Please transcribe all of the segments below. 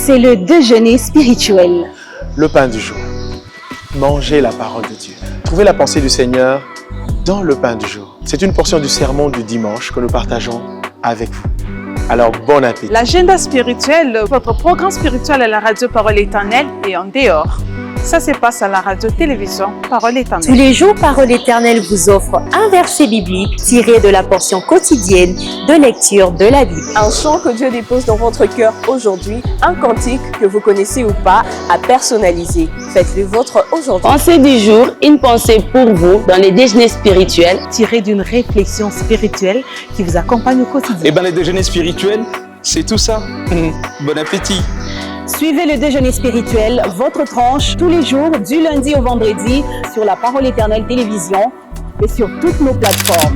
C'est le déjeuner spirituel. Le pain du jour. Mangez la parole de Dieu. Trouvez la pensée du Seigneur dans le pain du jour. C'est une portion du sermon du dimanche que nous partageons avec vous. Alors, bon appétit. L'agenda spirituel, votre programme spirituel à la radio Parole Éternelle et en dehors. Ça se passe à la radio-télévision Parole Éternelle. Tous les jours, Parole Éternelle vous offre un verset biblique tiré de la portion quotidienne de lecture de la Bible. Un chant que Dieu dépose dans votre cœur aujourd'hui, un cantique que vous connaissez ou pas, à personnaliser. Faites-le vôtre aujourd'hui. Pensée du jour, une pensée pour vous dans les déjeuners spirituels. Tiré d'une réflexion spirituelle qui vous accompagne au quotidien. Eh bien, les déjeuners spirituels, c'est tout ça. Bon appétit. Suivez le déjeuner spirituel, votre tranche, tous les jours, du lundi au vendredi, sur la Parole Éternelle Télévision et sur toutes nos plateformes.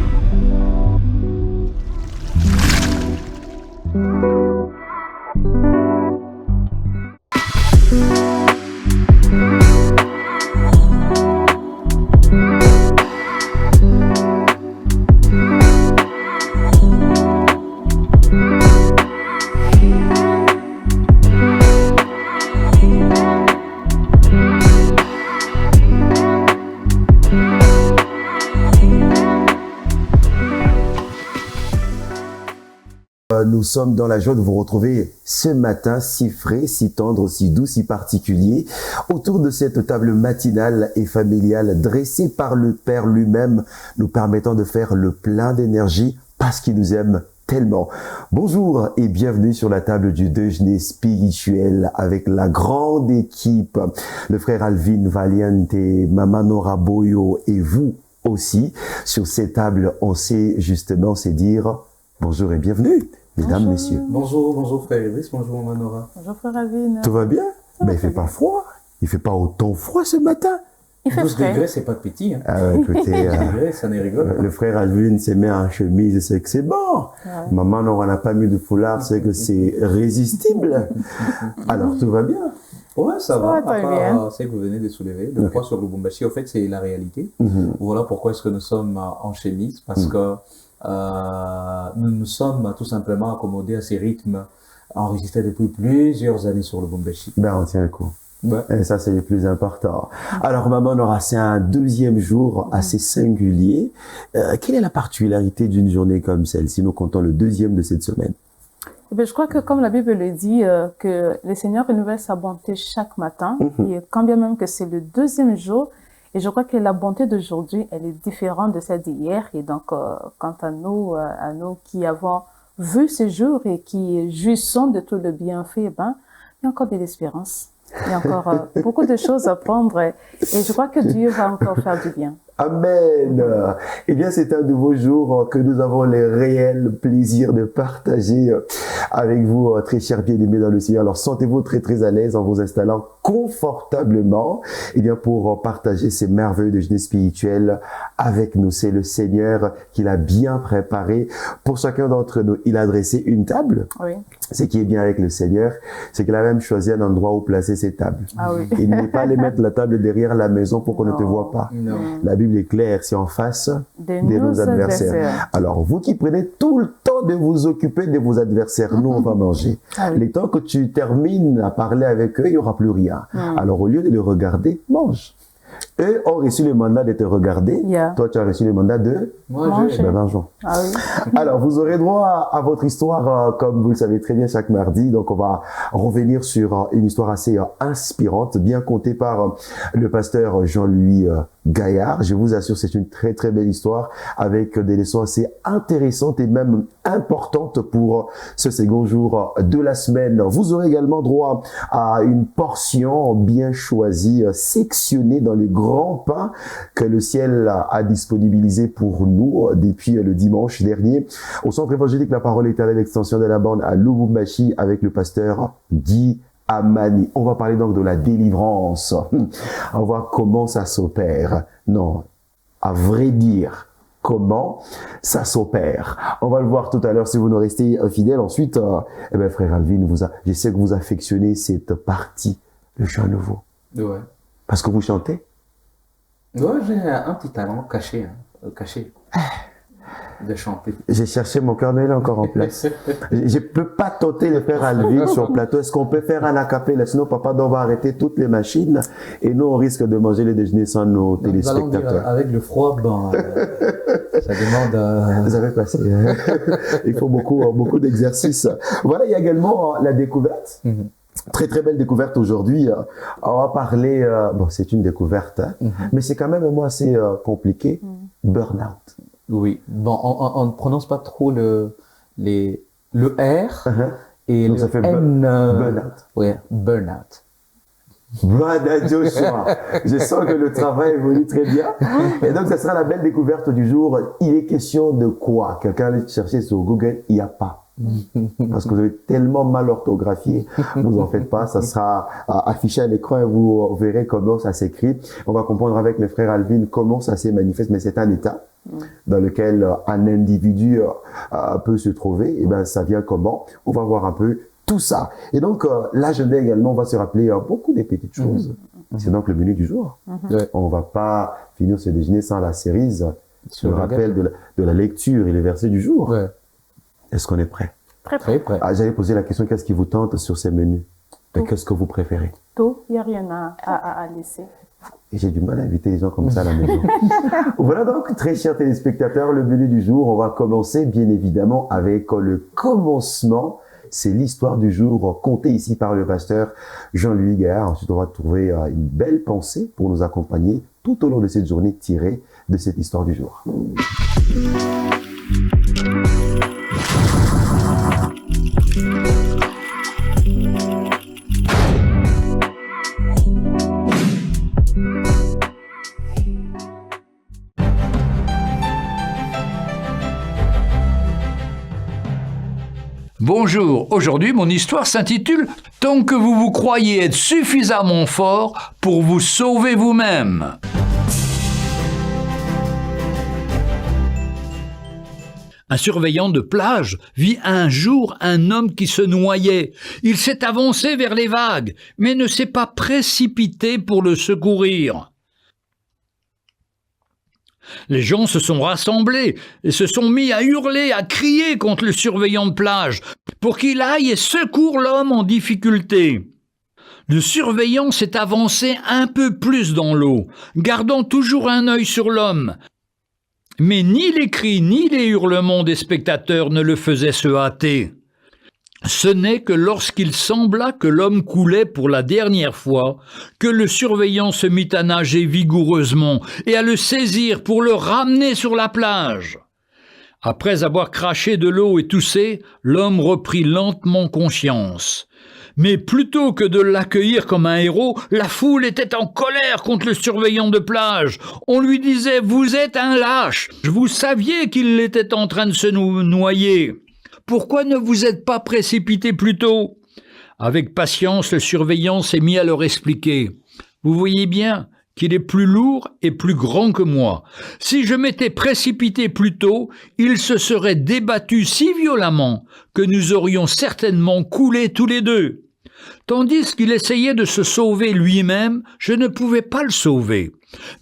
Nous sommes dans la joie de vous retrouver ce matin si frais, si tendre, si doux, si particulier, autour de cette table matinale et familiale dressée par le Père lui-même, nous permettant de faire le plein d'énergie parce qu'il nous aime tellement. Bonjour et bienvenue sur la table du déjeuner spirituel avec la grande équipe, le frère Alvin Valiente, Maman Nora Boyo et vous aussi. Sur cette table, on sait justement se dire bonjour et bienvenue. Mesdames, bonjour. messieurs. Bonjour frère Iris, bonjour Manora. Bonjour frère Alvin. Tout va bien? Ben, il fait pas froid. Il fait pas autant froid ce matin. Il fait 12 frais. degrés, c'est pas petit. Hein. Ah ouais, écoutez, 12 degrés, ça n'est rigolo. le frère Alvin s'est mis en chemise et c'est que c'est bon. Ouais. Maman n'aura pas mis de foulard, c'est que c'est résistible. Alors, tout va bien. Ouais, ça va. très À part, bien. c'est que vous venez de soulever. Le poids sur Lubumbashi, en fait, c'est la réalité. Voilà pourquoi est-ce que nous sommes en chemise. Parce que nous nous sommes tout simplement accommodés à ces rythmes enregistrés depuis plusieurs années sur Lubumbashi. Ben, on tient le coup. Ouais. Et ça, c'est le plus important. Alors, Maman Nora, c'est un deuxième jour assez singulier. Quelle est la particularité d'une journée comme celle-ci? Nous comptons le deuxième de cette semaine. Eh bien, je crois que comme la Bible le dit, que le Seigneur renouvelle sa bonté chaque matin, et quand bien même que c'est le deuxième jour, et je crois que la bonté d'aujourd'hui, elle est différente de celle d'hier. Et donc, quant à nous qui avons vu ce jour et qui jouissons de tout le bienfait, ben, il y a encore de l'espérance. Il y a encore beaucoup de choses à prendre et je crois que Dieu va encore faire du bien. Amen. Eh bien, c'est un nouveau jour que nous avons le réel plaisir de partager avec vous, très chers bien-aimés dans le Seigneur. Alors, sentez-vous très, très à l'aise en vous installant confortablement, eh bien, pour partager ces merveilleux déjeuners spirituels avec nous. C'est le Seigneur qui l'a bien préparé pour chacun d'entre nous. Il a dressé une table. Oui. Ce qui est bien avec le Seigneur, c'est qu'il a même choisi un endroit où placer ses tables. Ah oui. Il n'est pas allé mettre la table derrière la maison pour qu'on ne te voit pas. Non. La Bible est claire, c'est en face De de nos nos adversaires. adversaires. Alors, vous qui prenez tout le temps de vous occuper de vos adversaires, nous, on va manger. Ah oui. Les temps que tu termines à parler avec eux, il n'y aura plus rien. Alors, au lieu de les regarder, mange. Eux ont reçu le mandat de te regarder. Yeah. Toi, tu as reçu le mandat de Manger. mangeons. Ah oui. Alors, vous aurez droit à votre histoire, comme vous le savez très bien, chaque mardi. Donc, on va revenir sur une histoire assez inspirante, bien contée par le pasteur Jean-Louis Gaillard. Je vous assure, c'est une très, très belle histoire avec des leçons assez intéressantes et même importantes pour ce second jour de la semaine. Vous aurez également droit à une portion bien choisie, sectionnée dans le grand pain que le ciel a disponibilisé pour nous depuis le dimanche dernier au centre évangélique La Parole Éternelle, extension de la bande à Lubumbashi avec le pasteur Guy Amani. On va parler donc de la délivrance. On va voir comment ça s'opère. Non, à vrai dire, comment ça s'opère. On va le voir tout à l'heure si vous nous restez fidèles. Ensuite, eh ben, frère Alvin, je sais que vous affectionnez cette partie, le chant nouveau. Ouais. Parce que vous chantez? Ouais, j'ai un petit talent caché. Caché. De chanter. J'ai cherché, mon cœur n'est encore en place. Je peux pas tenter le frère Alvin sur le plateau. Est-ce qu'on peut faire un acapella? Sinon, papa, on va arrêter toutes les machines et nous, on risque de manger le déjeuner sans nos téléspectateurs. Avec le froid, ça demande... Vous avez passé. Il faut beaucoup d'exercices. Voilà, il y a également la découverte. Très très belle découverte aujourd'hui. On va parler, c'est une découverte, mais c'est quand même assez compliqué. Burnout. Oui, on ne prononce pas trop le R et donc le ça fait N. burnout. Oui, burnout. Voilà, Joshua. Je sens que le travail évolue très bien. Et donc, ça sera la belle découverte du jour. Il est question de quoi? Quelqu'un allait chercher sur Google, il n'y a pas. Parce que vous avez tellement mal orthographié, vous en faites pas, ça sera affiché à l'écran et vous verrez comment ça s'écrit. On va comprendre avec le frère Alvin comment ça se manifeste, mais c'est un état dans lequel un individu peut se trouver. Et ben, ça vient comment? On va voir un peu tout ça. Et donc, l'agenda également, on va se rappeler beaucoup des petites choses. C'est donc le menu du jour. On va pas finir ce déjeuner sans la cerise, le rappel de la lecture et les versets du jour. Est-ce qu'on est prêt? Très prêt. J'avais posé la question, qu'est-ce qui vous tente sur ces menus? Et qu'est-ce que vous préférez? Tout, il n'y a rien à laisser. Et j'ai du mal à inviter les gens comme ça à la maison. Voilà donc, très chers téléspectateurs, le menu du jour. On va commencer bien évidemment avec le commencement. C'est l'histoire du jour contée ici par le pasteur Jean-Louis Gaillard. Ensuite, on va trouver une belle pensée pour nous accompagner tout au long de cette journée tirée de cette histoire du jour. Bonjour, aujourd'hui mon histoire s'intitule « Tant que vous vous croyez être suffisamment fort pour vous sauver vous-même ». Un surveillant de plage vit un jour un homme qui se noyait. Il s'est avancé vers les vagues, mais ne s'est pas précipité pour le secourir. Les gens se sont rassemblés et se sont mis à hurler, à crier contre le surveillant de plage pour qu'il aille et secoure l'homme en difficulté. Le surveillant s'est avancé un peu plus dans l'eau, gardant toujours un œil sur l'homme. Mais ni les cris ni les hurlements des spectateurs ne le faisaient se hâter. Ce n'est que lorsqu'il sembla que l'homme coulait pour la dernière fois que le surveillant se mit à nager vigoureusement et à le saisir pour le ramener sur la plage. Après avoir craché de l'eau et toussé, l'homme reprit lentement conscience. Mais plutôt que de l'accueillir comme un héros, la foule était en colère contre le surveillant de plage. On lui disait « Vous êtes un lâche, vous saviez qu'il était en train de se noyer. Pourquoi ne vous êtes pas précipité plus tôt ?» Avec patience, le surveillant s'est mis à leur expliquer. « Vous voyez bien qu'il est plus lourd et plus grand que moi. Si je m'étais précipité plus tôt, il se serait débattu si violemment que nous aurions certainement coulé tous les deux. Tandis qu'il essayait de se sauver lui-même, je ne pouvais pas le sauver.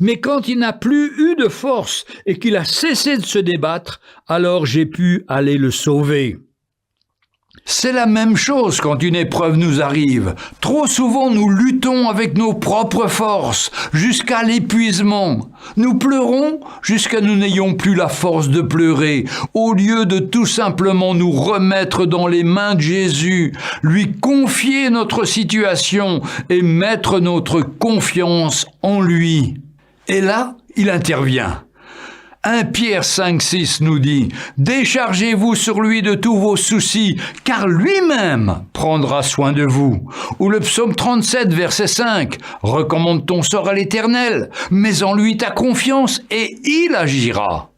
Mais quand il n'a plus eu de force et qu'il a cessé de se débattre, alors j'ai pu aller le sauver. » C'est la même chose quand une épreuve nous arrive. Trop souvent, nous luttons avec nos propres forces, jusqu'à l'épuisement. Nous pleurons jusqu'à nous n'ayons plus la force de pleurer, au lieu de tout simplement nous remettre dans les mains de Jésus, lui confier notre situation et mettre notre confiance en lui. Et là, il intervient. 1 Pierre 5,6 nous dit « Déchargez-vous sur lui de tous vos soucis, car lui-même prendra soin de vous. » Ou le psaume 37, verset 5 « Recommande ton sort à l'Éternel, mets en lui ta confiance, et il agira. »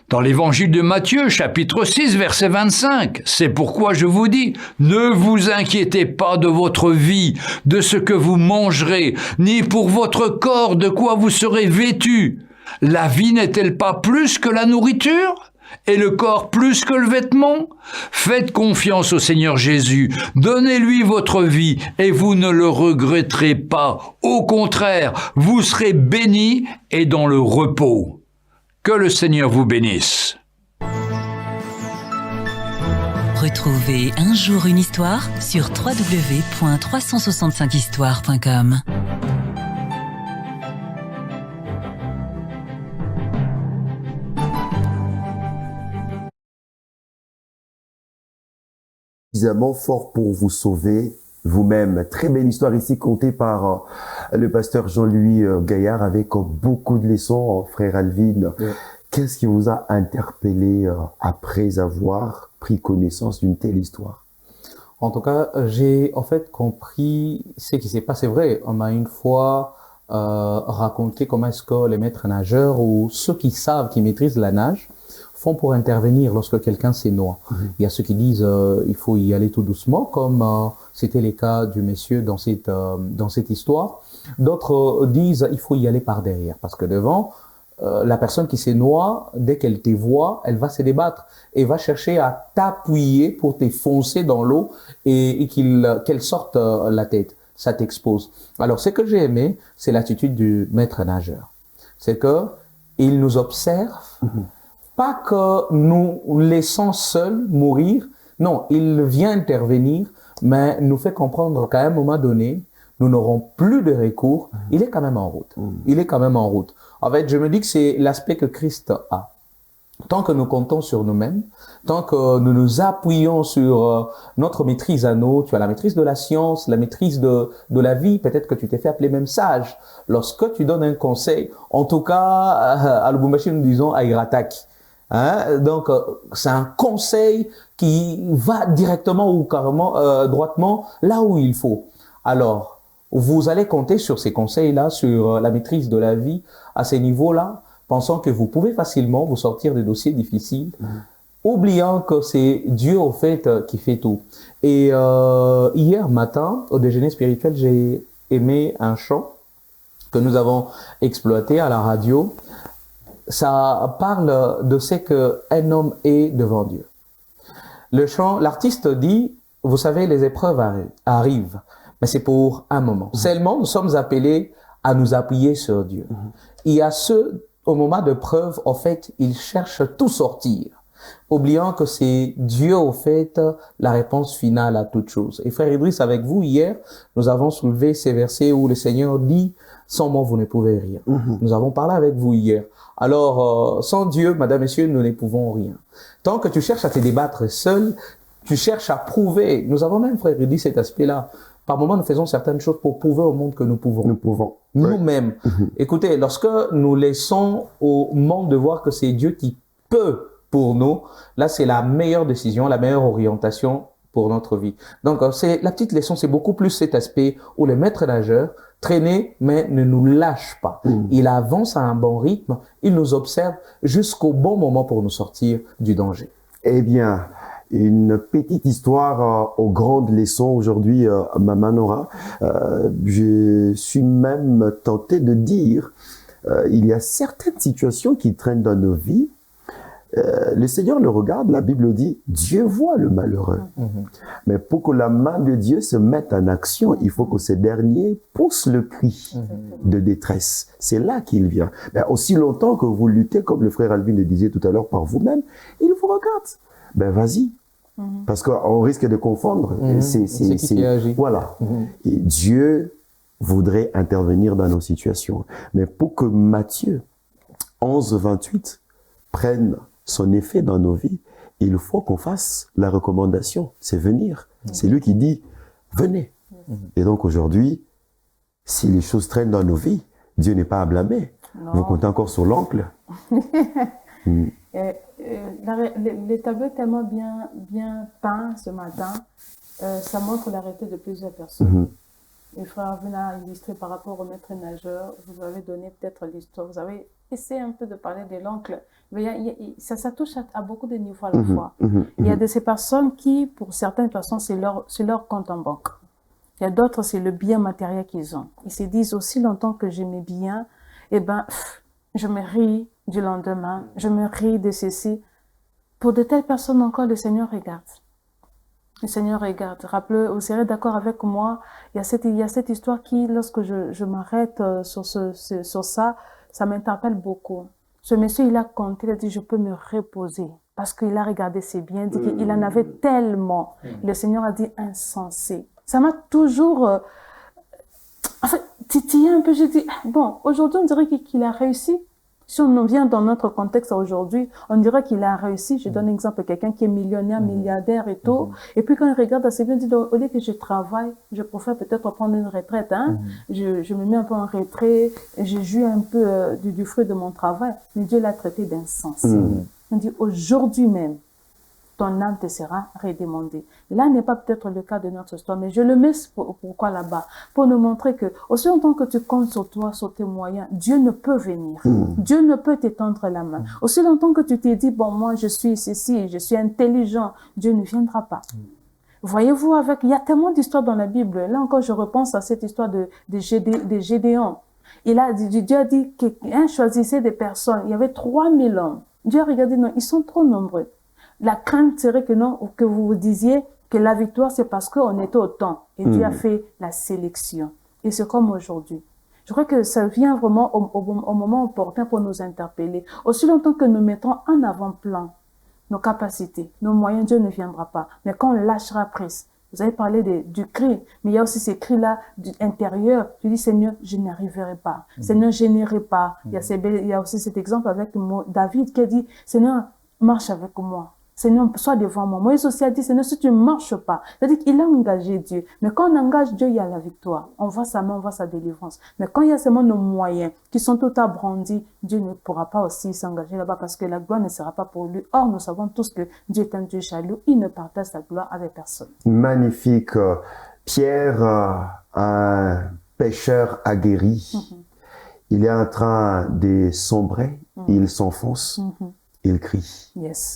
Dans l'évangile de Matthieu, chapitre 6, verset 25, « C'est pourquoi je vous dis, ne vous inquiétez pas de votre vie, de ce que vous mangerez, ni pour votre corps de quoi vous serez vêtus. La vie n'est-elle pas plus que la nourriture? Et le corps plus que le vêtement? Faites confiance au Seigneur Jésus, donnez-lui votre vie et vous ne le regretterez pas. Au contraire, vous serez bénis et dans le repos. » Que le Seigneur vous bénisse. Retrouvez Un jour une histoire sur www.365histoire.com. Suffisamment fort pour vous sauver vous-même. Très belle histoire ici contée par le pasteur Jean-Louis Gaillard avec beaucoup de leçons, frère Alvin. Ouais. Qu'est-ce qui vous a interpellé après avoir pris connaissance d'une telle histoire? En tout cas, j'ai en fait compris ce qui s'est passé. Vrai, on m'a une fois raconté comment est-ce que les maîtres nageurs ou ceux qui savent, qui maîtrisent la nage, font pour intervenir lorsque quelqu'un s'est noyé. Il y a ceux qui disent il faut y aller tout doucement, comme c'était le cas du monsieur dans cette histoire. D'autres disent il faut y aller par derrière, parce que devant, la personne qui s'est noyée, dès qu'elle te voit, elle va se débattre et va chercher à t'appuyer pour te foncer dans l'eau et qu'elle sorte la tête. Ça t'expose. Alors, ce que j'ai aimé, c'est l'attitude du maître nageur. C'est que il nous observe, pas que nous laissons seuls mourir. Non, il vient intervenir, mais nous fait comprendre qu'à un moment donné, nous n'aurons plus de recours. Il est quand même en route. Il est quand même en route. En fait, je me dis que c'est l'aspect que Christ a. Tant que nous comptons sur nous-mêmes, tant que nous nous appuyons sur notre maîtrise à nous, tu as la maîtrise de la science, la maîtrise de la vie, peut-être que tu t'es fait appeler même sage. Lorsque tu donnes un conseil, en tout cas, à Lubumbashi, nous disons Airatak. Hein? Donc, c'est un conseil qui va directement ou carrément, droitement, là où il faut. Alors, vous allez compter sur ces conseils-là, sur la maîtrise de la vie à ces niveaux-là, pensant que vous pouvez facilement vous sortir des dossiers difficiles, oubliant que c'est Dieu, au fait, qui fait tout. Et hier matin, au déjeuner spirituel, j'ai aimé un chant que nous avons exploité à la radio. Ça parle de ce qu'un homme est devant Dieu. Le chant, l'artiste dit, vous savez, les épreuves arrivent, mais c'est pour un moment. Seulement, nous sommes appelés à nous appuyer sur Dieu. Il y a ceux, au moment de preuve, en fait, ils cherchent tout sortir, oubliant que c'est Dieu, au fait, la réponse finale à toute chose. Et frère Idriss, avec vous, hier, nous avons soulevé ces versets où le Seigneur dit, sans moi, vous ne pouvez rien. Nous avons parlé avec vous hier. Alors, sans Dieu, madame, messieurs, nous ne pouvons rien. Tant que tu cherches à te débattre seul, tu cherches à prouver. Nous avons même, frère, dit cet aspect-là. Par moments, nous faisons certaines choses pour prouver au monde que nous pouvons. Nous pouvons. Nous-mêmes. Écoutez, lorsque nous laissons au monde de voir que c'est Dieu qui peut pour nous, là, c'est la meilleure décision, la meilleure orientation pour notre vie. Donc, c'est la petite leçon, c'est beaucoup plus cet aspect où le maître nageur traîne, mais ne nous lâche pas. Il avance à un bon rythme, il nous observe jusqu'au bon moment pour nous sortir du danger. Eh bien, une petite histoire aux grandes leçons aujourd'hui, Maman Nora. Je suis même tenté de dire, il y a certaines situations qui traînent dans nos vies. Le Seigneur le regarde, la Bible dit, Dieu voit le malheureux. Mais pour que la main de Dieu se mette en action, il faut que ce dernier pousse le cri de détresse. C'est là qu'il vient. Mais aussi longtemps que vous luttez, comme le frère Alvin le disait tout à l'heure, par vous-même, il vous regarde. Ben vas-y. Parce qu'on risque de confondre. Voilà. Et Dieu voudrait intervenir dans nos situations. Mais pour que Matthieu 11, 28 prenne son effet dans nos vies, il faut qu'on fasse la recommandation. C'est venir. C'est lui qui dit, venez. Et donc aujourd'hui, si les choses traînent dans nos vies, Dieu n'est pas à blâmer. Non. Vous comptez encore sur l'oncle. Le tableau est tellement bien peint ce matin. Ça montre la réalité de plusieurs personnes. Et frère Arvin a illustré par rapport au maître nageur. Vous avez donné peut-être l'histoire. Vous avez essayé un peu de parler de l'oncle. Mais ça touche à beaucoup de niveaux à la fois. Il y a de ces personnes qui, pour certaines personnes, c'est leur compte en banque. Il y a d'autres, c'est le bien matériel qu'ils ont. Ils se disent aussi longtemps que j'ai mes biens, eh ben, je me ris du lendemain, je me ris de ceci. Pour de telles personnes encore, le Seigneur regarde. Le Seigneur regarde. Rappelez, vous serez d'accord avec moi, il y a cette histoire qui, lorsque je m'arrête sur ça, ça m'interpelle beaucoup. Ce monsieur, il a compté, il a dit, je peux me reposer. Parce qu'il a regardé ses biens, il dit qu'il en avait tellement. Le Seigneur a dit, insensé. Ça m'a toujours titillé un peu. J'ai dit, bon, aujourd'hui, on dirait qu'il a réussi. Si on vient dans notre contexte aujourd'hui, on dirait qu'il a réussi. Je donne un exemple, quelqu'un qui est millionnaire, milliardaire et tout. Et puis quand il regarde assez bien, il dit, au lieu que je travaille, je préfère peut-être prendre une retraite. Je me mets un peu en retrait, je jouis un peu du fruit de mon travail. Mais Dieu l'a traité d'insensé. On dit, aujourd'hui même, ton âme te sera redemandée. Là n'est pas peut-être le cas de notre histoire, mais je le mets pourquoi là-bas? Pour nous montrer que, aussi longtemps que tu comptes sur toi, sur tes moyens, Dieu ne peut venir. Dieu ne peut t'étendre la main. Aussi longtemps que tu t'es dit, bon, moi, je suis ceci, je suis intelligent, Dieu ne viendra pas. Voyez-vous, il y a tellement d'histoires dans la Bible. Là encore, je repense à cette histoire de Gédéon. Dieu a dit qu'il choisissait des personnes. Il y avait 3000 hommes. Dieu a regardé, non, ils sont trop nombreux. La crainte serait que non, que vous vous disiez que la victoire, c'est parce qu'on était autant. Et Dieu a fait la sélection. Et c'est comme aujourd'hui. Je crois que ça vient vraiment au moment opportun pour nous interpeller. Aussi longtemps que nous mettons en avant-plan nos capacités, nos moyens, Dieu ne viendra pas. Mais quand on lâchera prise, vous avez parlé du cri, mais il y a aussi ces cris-là intérieurs. Tu dis, Seigneur, je n'arriverai pas. Seigneur, je n'irai pas. Il y a aussi cet exemple avec David qui a dit, Seigneur, marche avec moi. Seigneur, sois devant moi. Moïse aussi a dit, Seigneur, si tu ne marches pas, c'est-à-dire qu'il a engagé Dieu. Mais quand on engage Dieu, il y a la victoire. On voit sa main, on voit sa délivrance. Mais quand il y a seulement nos moyens qui sont tout abrandis, Dieu ne pourra pas aussi s'engager là-bas parce que la gloire ne sera pas pour lui. Or, nous savons tous que Dieu est un Dieu jaloux. Il ne partage sa gloire avec personne. Magnifique. Pierre, un pêcheur aguerri, il est en train de sombrer, il s'enfonce. Il crie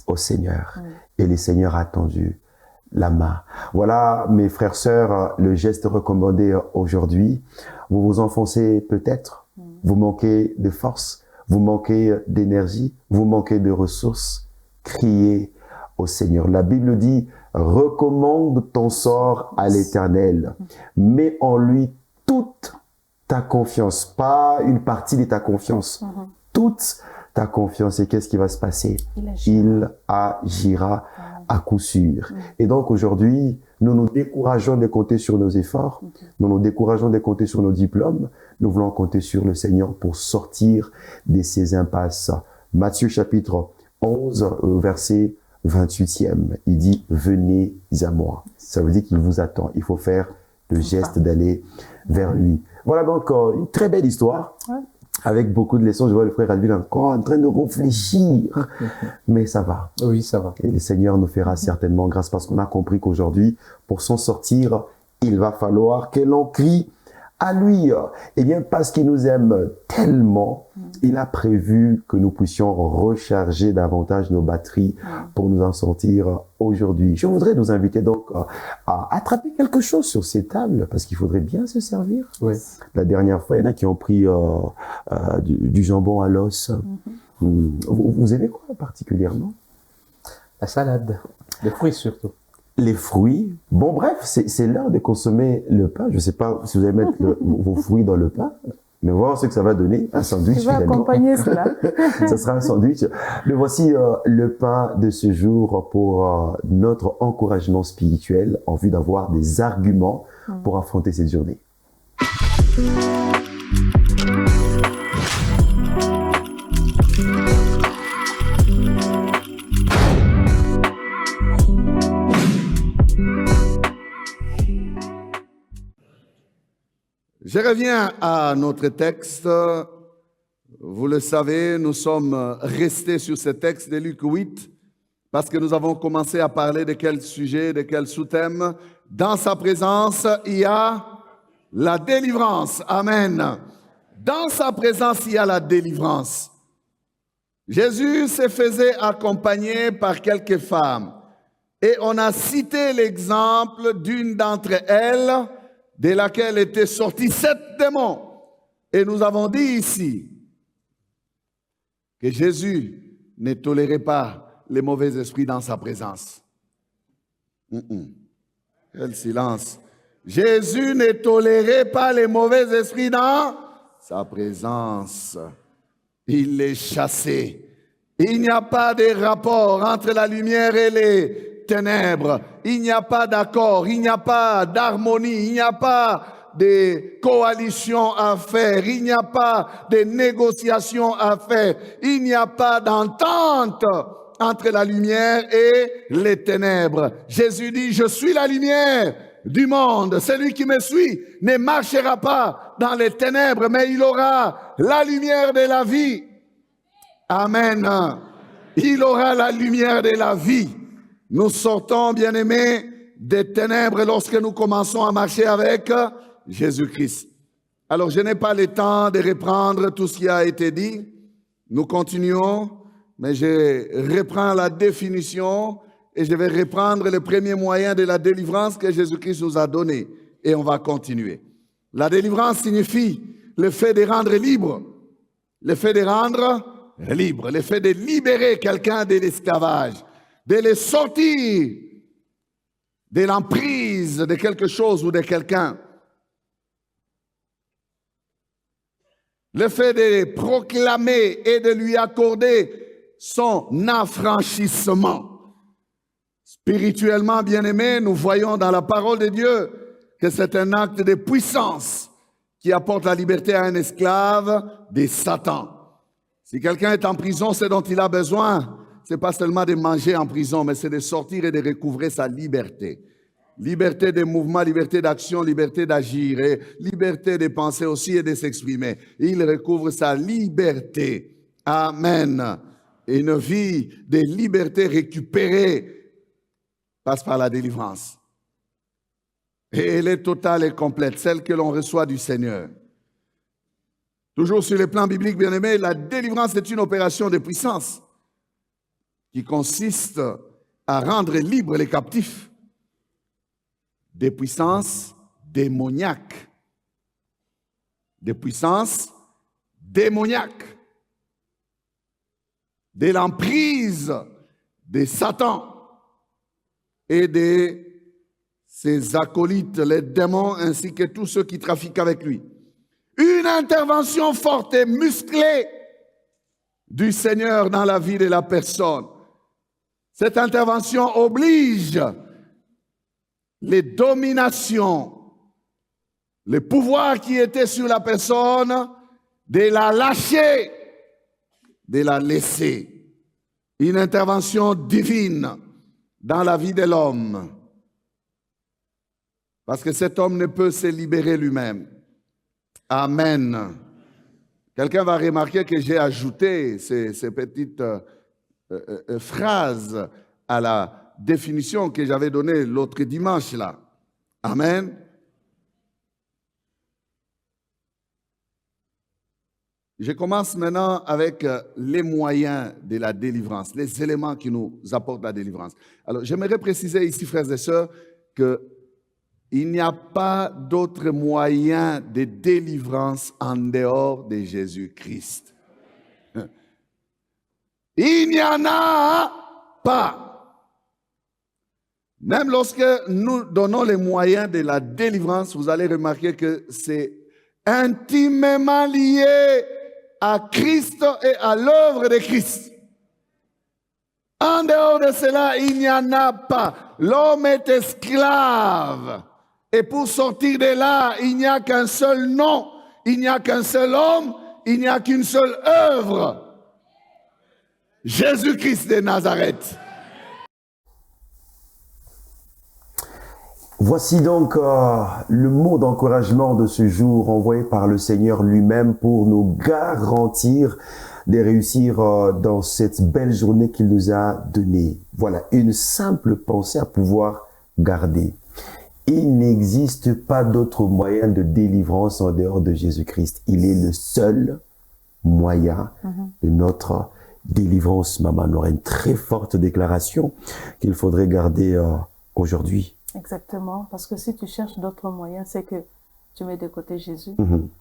au Seigneur. Et le Seigneur a tendu la main. Voilà, mes frères, sœurs, le geste recommandé aujourd'hui. Vous vous enfoncez peut-être, vous manquez de force, vous manquez d'énergie, vous manquez de ressources. Criez au Seigneur. La Bible dit, recommande ton sort à l'Éternel. Mets en lui toute ta confiance, pas une partie de ta confiance, toute ta confiance. Et qu'est-ce qui va se passer? Il agira à coup sûr. Et donc aujourd'hui, nous nous décourageons de compter sur nos efforts, nous nous décourageons de compter sur nos diplômes, nous voulons compter sur le Seigneur pour sortir de ces impasses. Matthieu chapitre 11, verset 28e, il dit, venez à moi. Ça veut dire qu'il vous attend. Il faut faire le geste d'aller vers lui. Voilà donc une très belle histoire. Avec beaucoup de leçons. Je vois le frère Alvin encore en train de réfléchir. Mais ça va. Oui, ça va. Et le Seigneur nous fera certainement grâce parce qu'on a compris qu'aujourd'hui, pour s'en sortir, il va falloir que l'on crie à lui. Eh bien, parce qu'il nous aime tellement, il a prévu que nous puissions recharger davantage nos batteries pour nous en sortir aujourd'hui. Je voudrais nous inviter donc à attraper quelque chose sur ces tables parce qu'il faudrait bien se servir. Oui. La dernière fois, il y en a qui ont pris du jambon à l'os. Vous aimez quoi particulièrement? La salade, les fruits surtout. Les fruits. Bon, bref, c'est l'heure de consommer le pain. Je ne sais pas si vous allez mettre vos fruits dans le pain, mais voir ce que ça va donner. Un sandwich. Je vais accompagner cela. Ça sera un sandwich. Mais voici le pain de ce jour pour notre encouragement spirituel en vue d'avoir des arguments pour affronter cette journée. Je reviens à notre texte. Vous le savez, nous sommes restés sur ce texte de Luc 8 parce que nous avons commencé à parler de quel sujet, de quel sous-thème. Dans sa présence, il y a la délivrance. Amen. Dans sa présence, il y a la délivrance. Jésus se faisait accompagner par quelques femmes et on a cité l'exemple d'une d'entre elles de laquelle étaient sortis 7 démons. Et nous avons dit ici que Jésus ne tolérait pas les mauvais esprits dans sa présence. Quel silence. Jésus ne tolérait pas les mauvais esprits dans sa présence. il les chassait. Il n'y a pas de rapport entre la lumière et les ténèbres. Il n'y a pas d'accord, il n'y a pas d'harmonie, il n'y a pas de coalition à faire, il n'y a pas de négociation à faire, il n'y a pas d'entente entre la lumière et les ténèbres. Jésus dit, je suis la lumière du monde. Celui qui me suit ne marchera pas dans les ténèbres, mais il aura la lumière de la vie. Amen. Il aura la lumière de la vie. Nous sortons, bien-aimés, des ténèbres lorsque nous commençons à marcher avec Jésus-Christ. Alors, je n'ai pas le temps de reprendre tout ce qui a été dit. Nous continuons, mais je reprends la définition et je vais reprendre le premier moyen de la délivrance que Jésus-Christ nous a donné. Et on va continuer. La délivrance signifie le fait de rendre libre. Le fait de rendre libre. Le fait de libérer quelqu'un de l'esclavage. De le sortir de l'emprise de quelque chose ou de quelqu'un. Le fait de proclamer et de lui accorder son affranchissement. Spirituellement, bien-aimés, nous voyons dans la parole de Dieu que c'est un acte de puissance qui apporte la liberté à un esclave de Satan. Si quelqu'un est en prison, ce dont il a besoin, ce n'est pas seulement de manger en prison, mais c'est de sortir et de recouvrer sa liberté. Liberté de mouvement, liberté d'action, liberté d'agir, et liberté de penser aussi et de s'exprimer. Il recouvre sa liberté. Amen. Et une vie de liberté récupérée passe par la délivrance. Et elle est totale et complète, celle que l'on reçoit du Seigneur. Toujours sur le plan biblique, bien-aimé, la délivrance est une opération de puissance qui consiste à rendre libres les captifs des puissances démoniaques. Des puissances démoniaques. De l'emprise de Satan et de ses acolytes, les démons, ainsi que tous ceux qui trafiquent avec lui. Une intervention forte et musclée du Seigneur dans la vie de la personne. Cette intervention oblige les dominations, les pouvoirs qui étaient sur la personne, de la lâcher, de la laisser. Une intervention divine dans la vie de l'homme. Parce que cet homme ne peut se libérer lui-même. Amen. Quelqu'un va remarquer que j'ai ajouté ces petites phrases à la définition que j'avais donnée l'autre dimanche là. Amen. Je commence maintenant avec les moyens de la délivrance, les éléments qui nous apportent la délivrance. Alors, j'aimerais préciser ici, frères et sœurs, qu'il n'y a pas d'autre moyen de délivrance en dehors de Jésus-Christ. Il n'y en a pas. Même lorsque nous donnons les moyens de la délivrance, vous allez remarquer que c'est intimement lié à Christ et à l'œuvre de Christ. En dehors de cela, il n'y en a pas. L'homme est esclave. Et pour sortir de là, il n'y a qu'un seul nom, il n'y a qu'un seul homme, il n'y a qu'une seule œuvre. Jésus-Christ de Nazareth. Voici donc le mot d'encouragement de ce jour envoyé par le Seigneur lui-même pour nous garantir de réussir dans cette belle journée qu'il nous a donnée. Voilà, une simple pensée à pouvoir garder. Il n'existe pas d'autre moyen de délivrance en dehors de Jésus-Christ. Il est le seul moyen de notre délivrance. Maman, on aura une très forte déclaration qu'il faudrait garder aujourd'hui. Exactement, parce que si tu cherches d'autres moyens, c'est que tu mets de côté Jésus.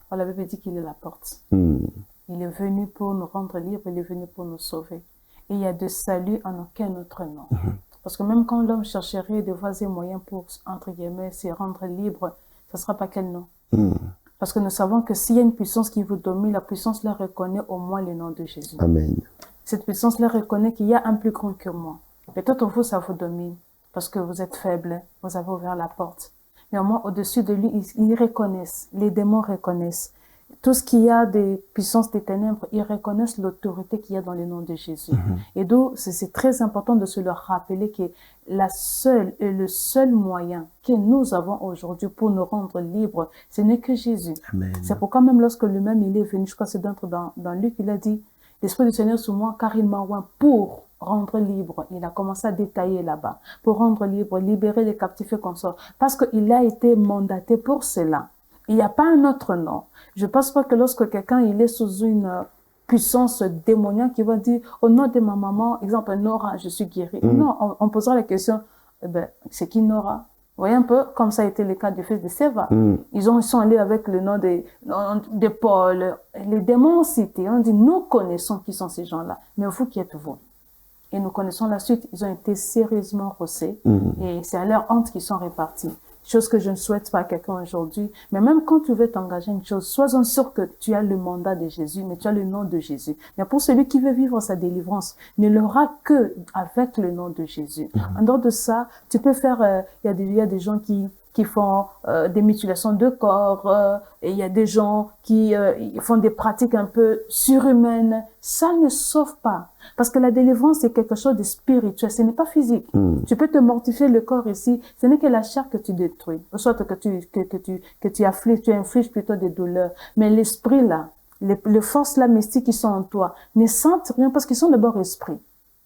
On la Bible dit qu'il est la porte. Il est venu pour nous rendre libres, il est venu pour nous sauver. Et il y a de salut en aucun autre nom. Parce que même quand l'homme chercherait de voies et moyens pour, entre guillemets, se rendre libre, ce ne sera pas quel nom. Parce que nous savons que s'il y a une puissance qui vous domine, la puissance leur reconnaît au moins le nom de Jésus. Amen. Cette puissance leur reconnaît qu'il y a un plus grand que moi. Peut-être vous, ça vous domine, parce que vous êtes faible, vous avez ouvert la porte. Mais au moins, au-dessus de lui, ils reconnaissent, les démons reconnaissent. Tout ce qu'il y a des puissances des ténèbres, ils reconnaissent l'autorité qu'il y a dans le nom de Jésus. Et donc, c'est très important de se leur rappeler que le seul moyen que nous avons aujourd'hui pour nous rendre libres, ce n'est que Jésus. C'est pourquoi même lorsque lui-même il est venu, je crois que c'est dans Luc, il a dit, l'Esprit du Seigneur sur moi, car il m'a oint pour rendre libre. Il a commencé à détailler là-bas. Pour rendre libre, libérer les captifs et consorts. Parce qu'il a été mandaté pour cela. Il n'y a pas un autre nom. Je ne pense pas que lorsque quelqu'un il est sous une puissance démoniaque, qui va dire, au nom de ma maman, exemple, Nora, je suis guéri. Non, on posera la question, c'est qui Nora? Vous voyez un peu comme ça a été le cas du fils de Séva. Ils sont allés avec le nom de Paul. Les démons ont cité, on dit, nous connaissons qui sont ces gens-là, mais vous qui êtes vous? Et nous connaissons la suite, ils ont été sérieusement rossés et c'est à leur honte qu'ils sont répartis. Chose que je ne souhaite pas à quelqu'un aujourd'hui. Mais même quand tu veux t'engager une chose, sois-en sûr que tu as le mandat de Jésus, mais tu as le nom de Jésus. Mais pour celui qui veut vivre sa délivrance, ne l'aura que avec le nom de Jésus. En dehors de ça, tu peux faire, il y a des gens qui font des mutilations de corps, et il y a des gens qui font des pratiques un peu surhumaines. Ça ne sauve pas. Parce que la délivrance, c'est quelque chose de spirituel, ce n'est pas physique. Tu peux te mortifier le corps ici, ce n'est que la chair que tu détruis. Soit que tu infliges plutôt des douleurs. Mais l'esprit là, les forces là mystiques qui sont en toi, ne sentent rien parce qu'ils sont d'abord esprit.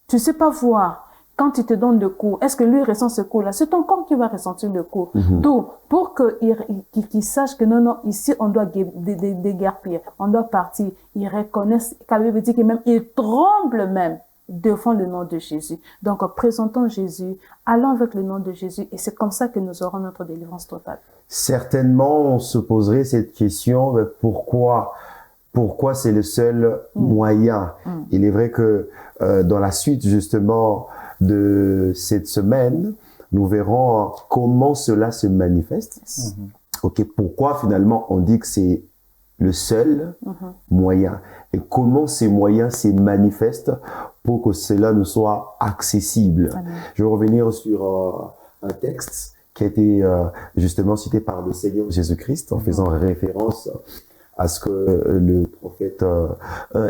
Tu ne sais pas voir. Quand il te donne le coup, est-ce que lui ressent ce coup-là? C'est ton corps qui va ressentir le coup. Donc, pour qu'il sache que non, ici, on doit déguerpir, on doit partir, ils reconnaissent, car la Bible dit que même, ils tremblent même devant le nom de Jésus. Donc, présentons Jésus, allons avec le nom de Jésus, et c'est comme ça que nous aurons notre délivrance totale. Certainement, on se poserait cette question, pourquoi c'est le seul moyen? Il est vrai que dans la suite, justement, de cette semaine, nous verrons comment cela se manifeste. Pourquoi finalement on dit que c'est le seul moyen et comment ces moyens se manifestent pour que cela nous soit accessible. Je vais revenir sur un texte qui a été justement cité par le Seigneur Jésus-Christ en faisant référence à ce que le prophète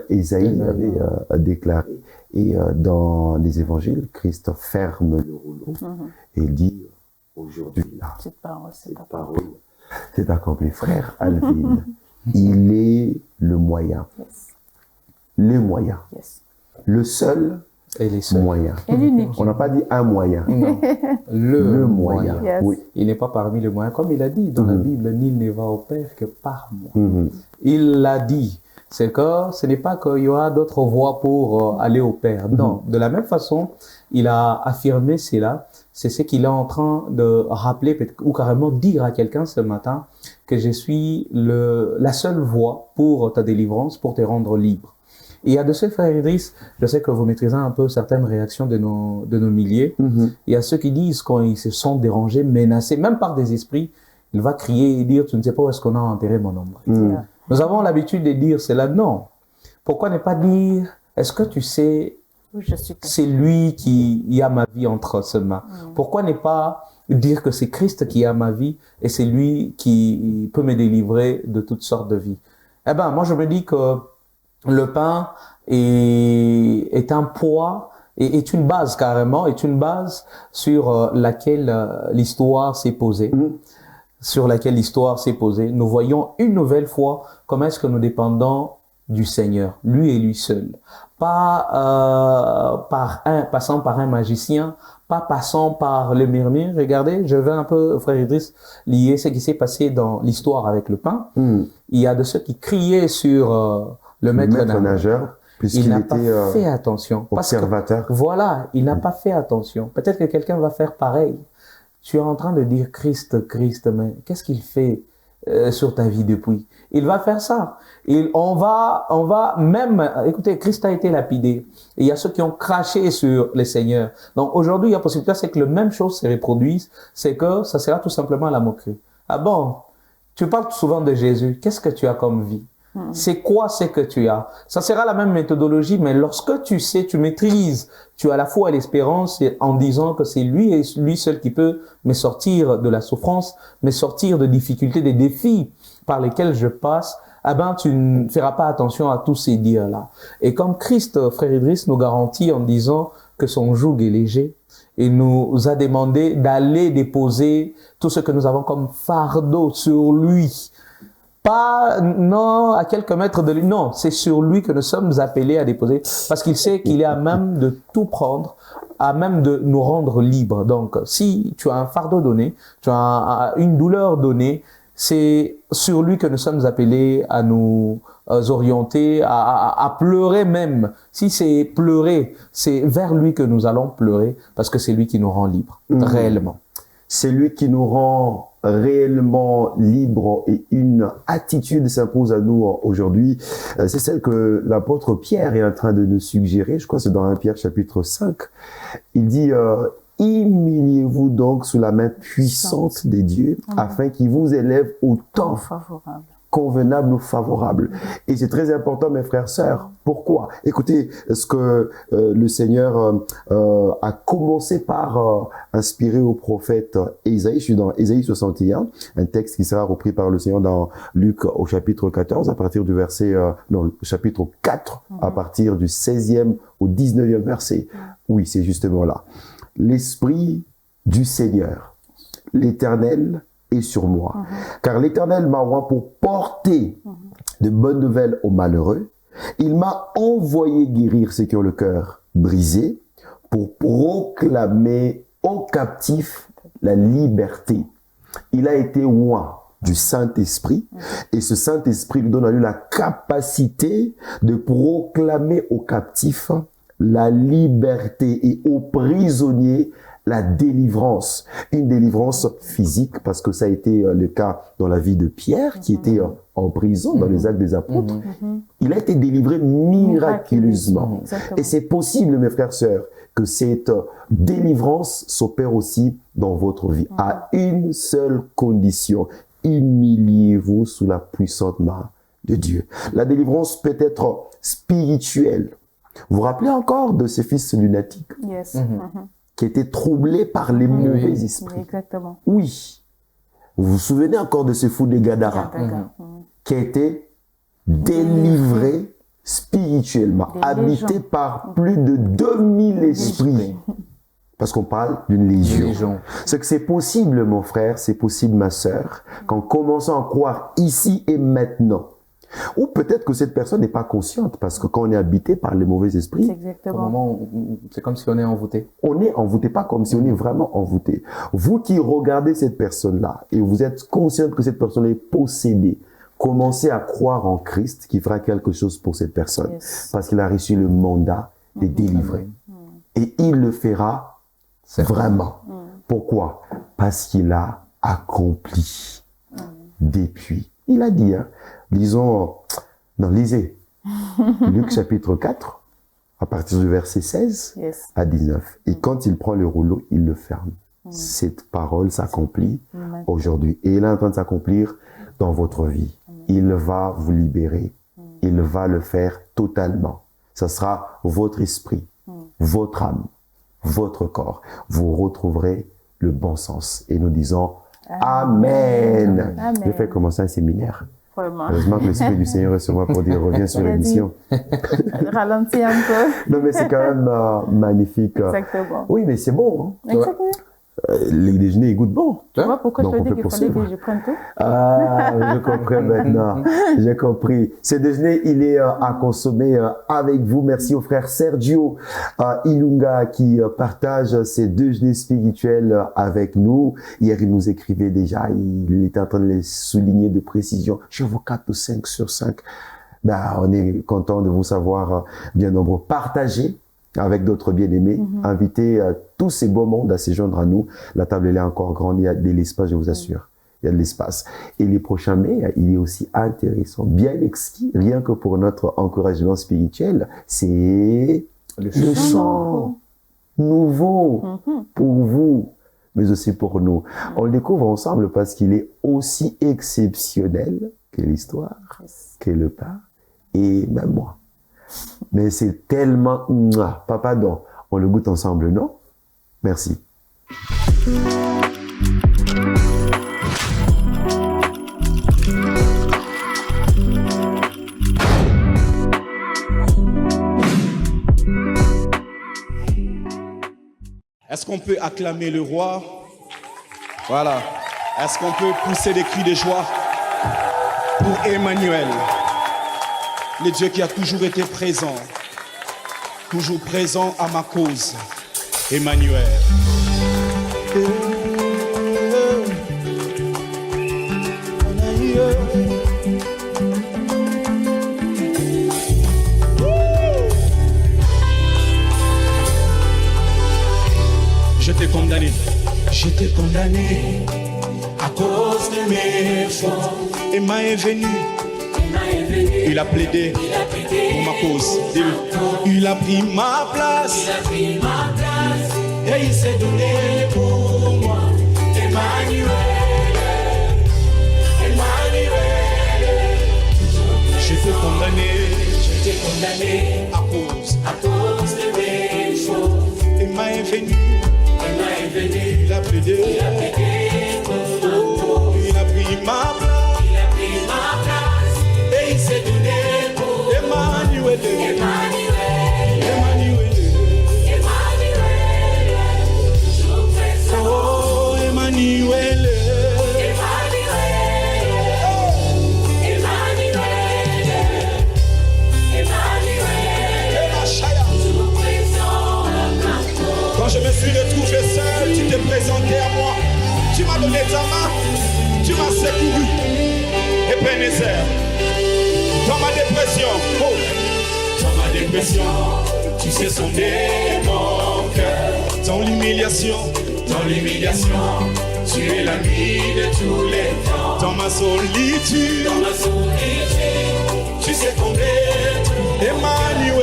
Ésaïe avait déclaré. Et dans les évangiles, Christ ferme le rouleau et il dit aujourd'hui, là, cette parole s'est accomplie. Frère Alvin, il est le moyen. Le moyen. Le seul et les seuls. Moyen. Et l'unique. On n'a pas dit un moyen. Non. Le moyen. Oui. Il n'est pas parmi les moyens. Comme il a dit dans la Bible, nul ne va au Père que par moi. Il l'a dit. C'est que ce n'est pas qu'il y aura d'autres voies pour aller au Père. Non. De la même façon, il a affirmé cela. C'est ce qu'il est en train de rappeler ou carrément dire à quelqu'un ce matin que je suis la seule voie pour ta délivrance, pour te rendre libre. Et il y a de ce frère Idriss, je sais que vous maîtrisez un peu certaines réactions de nos milliers. Il y a ceux qui disent quand ils se sentent dérangés, menacés, même par des esprits, il va crier et dire, tu ne sais pas où est-ce qu'on a enterré mon ombre. Nous avons l'habitude de dire cela. Non. Pourquoi ne pas dire, est-ce que tu sais, c'est lui qui a ma vie entre ses mains. Pourquoi ne pas dire que c'est Christ qui a ma vie et c'est lui qui peut me délivrer de toutes sortes de vies? Eh ben, moi je me dis que le pain est un poids et est une base carrément, est une base sur laquelle l'histoire s'est posée. Sur laquelle l'histoire s'est posée. Nous voyons une nouvelle fois comment est-ce que nous dépendons du Seigneur, lui et lui seul. Pas passant par un magicien, pas passant par le murmure. Regardez, je vais un peu, frère Idriss, lier ce qui s'est passé dans l'histoire avec le pain. Il y a de ceux qui criaient sur le maître nageur. Il n'a pas fait attention. Observateur. Voilà, il n'a pas fait attention. Peut-être que quelqu'un va faire pareil. Tu es en train de dire Christ, Christ, mais qu'est-ce qu'il fait sur ta vie depuis? Il va faire ça. Et on va même, écoutez, Christ a été lapidé. Et il y a ceux qui ont craché sur les seigneurs. Donc aujourd'hui, il y a possibilité, c'est que la même chose se reproduise, c'est que ça sera tout simplement la moquerie. Ah bon? Tu parles souvent de Jésus. Qu'est-ce que tu as comme vie? C'est quoi ce que tu as? Ça sera la même méthodologie, mais lorsque tu sais, tu maîtrises, tu as la foi et l'espérance en disant que c'est lui et lui seul qui peut me sortir de la souffrance, me sortir de difficultés, des défis par lesquels je passe, eh ben, tu ne feras pas attention à tous ces dires-là. Et comme Christ, frère Idriss, nous garantit en disant que son joug est léger, il nous a demandé d'aller déposer tout ce que nous avons comme fardeau sur lui. Pas, non, à quelques mètres de lui. Non, c'est sur lui que nous sommes appelés à déposer parce qu'il sait qu'il est à même de tout prendre, à même de nous rendre libres. Donc, si tu as un fardeau donné, tu as une douleur donnée, c'est sur lui que nous sommes appelés à nous orienter, à pleurer même. Si c'est pleurer, c'est vers lui que nous allons pleurer parce que c'est lui qui nous rend libres, réellement. C'est lui qui nous rend réellement libres et une attitude s'impose à nous aujourd'hui. C'est celle que l'apôtre Pierre est en train de nous suggérer. Je crois que c'est dans 1 Pierre chapitre 5. Il dit humiliez-vous donc sous la main puissante des dieux afin qu'il vous élève au temps favorable. Convenable ou favorable. Et c'est très important, mes frères, sœurs. Pourquoi? Écoutez ce que le Seigneur a commencé par inspirer au prophète Ésaïe. Je suis dans Ésaïe 61, un texte qui sera repris par le Seigneur dans Luc au chapitre 14, à partir du verset, chapitre 4, à partir du 16e au 19e verset. Oui, c'est justement là. L'Esprit du Seigneur, l'Éternel, est sur moi. Car l'Éternel m'a envoyé pour porter de bonnes nouvelles aux malheureux. Il m'a envoyé guérir ceux qui ont le cœur brisé, pour proclamer aux captifs la liberté. Il a été oint du Saint-Esprit et ce Saint-Esprit lui donne à lui la capacité de proclamer aux captifs la liberté et aux prisonniers la délivrance. Une délivrance physique, parce que ça a été le cas dans la vie de Pierre, qui était en prison dans les Actes des Apôtres. Il a été délivré miraculeusement. Et c'est possible, mes frères, sœurs, que cette délivrance s'opère aussi dans votre vie, à une seule condition. Humiliez-vous sous la puissante main de Dieu. La délivrance peut être spirituelle. Vous vous rappelez encore de ces fils lunatiques? Qui étaient troublés par les mauvais esprits. Exactement. Oui. Vous vous souvenez encore de ce fou de Gadara qui a été délivré spirituellement, habité par plus de 2000 esprits. Parce qu'on parle d'une légion. C'est que c'est possible, mon frère, c'est possible, ma sœur, qu'en commençant à croire ici et maintenant, ou peut-être que cette personne n'est pas consciente, parce que quand on est habité par les mauvais esprits, c'est comme si on est envoûté. On est envoûté, pas comme si on est vraiment envoûté. Vous qui regardez cette personne-là, et vous êtes conscient que cette personne est possédée, commencez à croire en Christ qui fera quelque chose pour cette personne, parce qu'il a reçu le mandat de délivrer. Et il le fera vraiment. Pourquoi? Parce qu'il a accompli depuis. Il a dit, lisons, lisez, Luc chapitre 4, à partir du verset 16 à 19. Et quand il prend le rouleau, il le ferme. Cette parole s'accomplit aujourd'hui. Et elle est en train de s'accomplir dans votre vie. Il va vous libérer. Il va le faire totalement. Ça sera votre esprit, votre âme, votre corps. Vous retrouverez le bon sens. Et nous disons Amen. Je vais commencer un séminaire. Vraiment. Heureusement que l'Esprit du Seigneur est sur moi pour dire reviens sur l'émission. Ralentis un peu. Non, mais c'est quand même magnifique. Exactement. Oui, mais c'est bon. Hein. Exactement. Les déjeuners, ils goûtent bon. Tu vois pourquoi je te dis qu'il fallait que je prenne tout? Ah, je comprends maintenant. J'ai compris. Ce déjeuner, il est à consommer avec vous. Merci au frère Sergio Ilunga qui partage ces déjeuners spirituels avec nous. Hier, il nous écrivait déjà, il était en train de les souligner de précision. Je vous capte 5 sur 5. Ben, on est content de vous savoir bien nombreux. Partagez avec d'autres bien-aimés, invitez tous ces beaux mondes à se joindre à nous. La table elle est encore grande, il y a de l'espace, je vous assure. Il y a de l'espace. Et les prochains mai, il est aussi intéressant, bien exquis, rien que pour notre encouragement spirituel. C'est le chant nouveau pour vous. mais aussi pour nous. On le découvre ensemble parce qu'il est aussi exceptionnel que l'histoire, que le pain et même moi. Mais c'est tellement... Papa, donc, on le goûte ensemble, non? Merci. Est-ce qu'on peut acclamer le roi? Voilà. Est-ce qu'on peut pousser des cris de joie pour Emmanuel, le Dieu qui a toujours été présent à ma cause, Emmanuel. J'étais condamné à cause de mes fautes. Emma est venu, il a plaidé pour ma cause. Il a pris ma place, et il s'est donné pour moi. Emmanuel, Emmanuel. J'étais condamné à cause de mes fautes. Emma est venu. Il a plaidé, il a pris ma place, et il s'est donné pour Emmanuel, oh Emmanuel, quand je me suis retrouvé seul, tu t'es présenté à moi. Tu m'as donné ta main, tu m'as secouru. Ebenezer, dans ma dépression, tu sais sonder mon cœur. Dans l'humiliation, tu es l'ami de tous les temps. Dans ma solitude, tu sais combler tout. Emmanuel.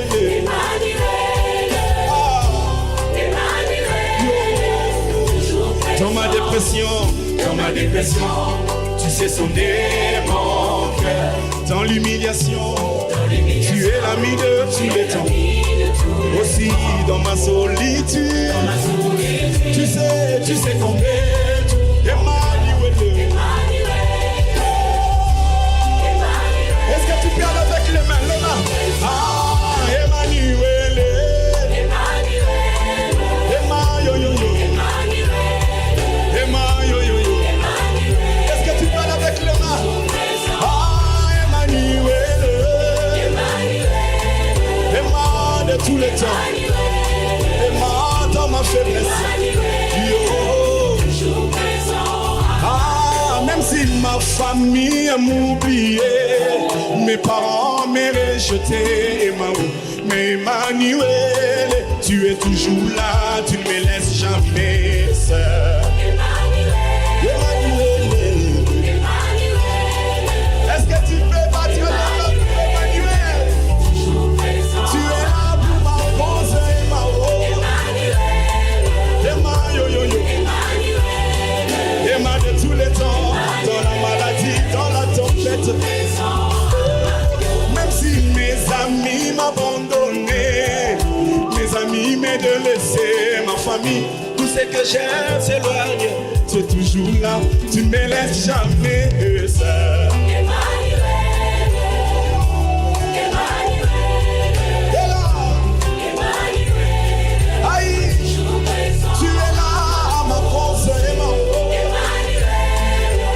Dans ma dépression, tu sais sonder mon cœur. Dans l'humiliation, tu es l'ami de tous les temps. Aussi dans ma solitude, tu sais combler tout. Emmanuel. Est-ce que tu peux aller avec les mains, Lona? Ah, Emmanuel. Est-ce que tu parles avec les mains? Ah, Emmanuel, Emma de tous les temps, Emma dans ma faiblesse. Ah, même si ma famille m'oubliait, mes parents m'ont rejeté, Emma, mais Emmanuel, tu es toujours là, tu ne me laisses jamais seul. Est-ce que tu peux battre le nom Emmanuel? Tu es là pour ma cause, Emma de tous les temps, dans la maladie, dans la tempête. Même si mes amis m'abandonnaient, mes amis m'ont délaissé, ma famille, tout ce que j'aime s'éloigne. Tu es toujours là, tu ne me laisses jamais seul.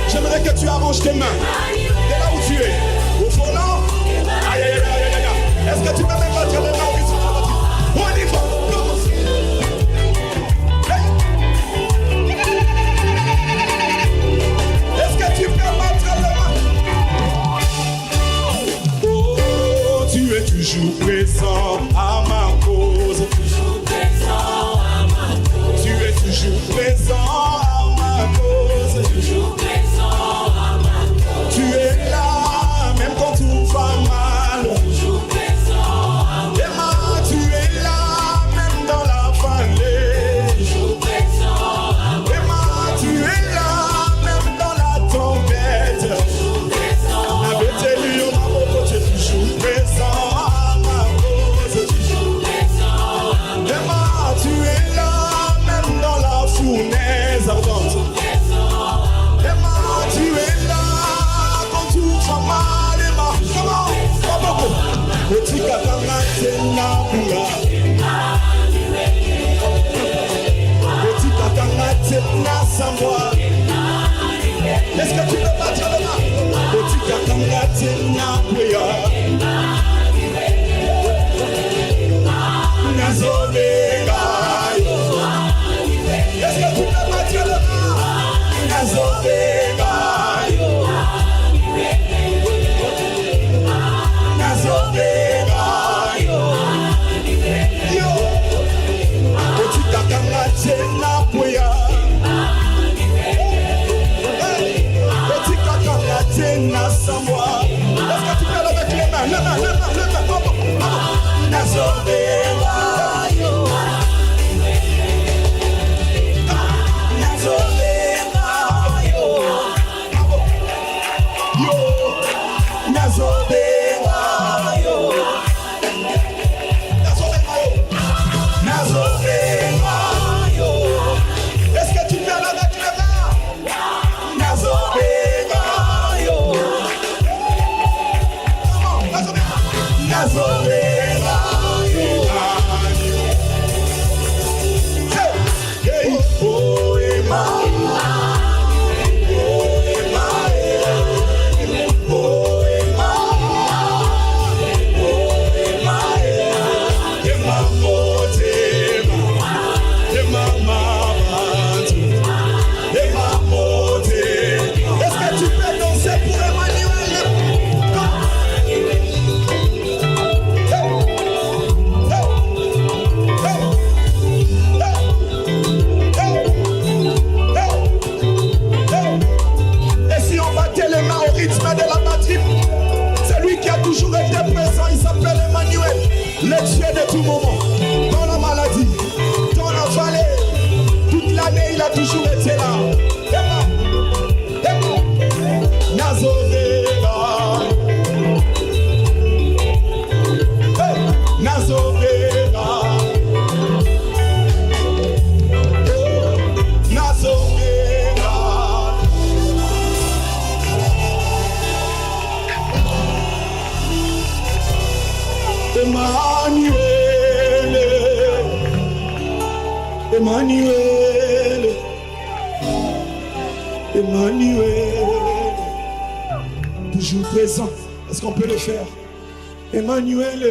J'aimerais que tu arranges tes mains. T'es là où tu es. Au volant. Aïe, aïe, aïe, aïe, aïe. Est-ce que tu peux même battre les mains au vite? On y va. Est-ce que tu peux battre les mains? Emmanuel, Emmanuel, toujours présent. Est-ce qu'on peut le faire? Emmanuel.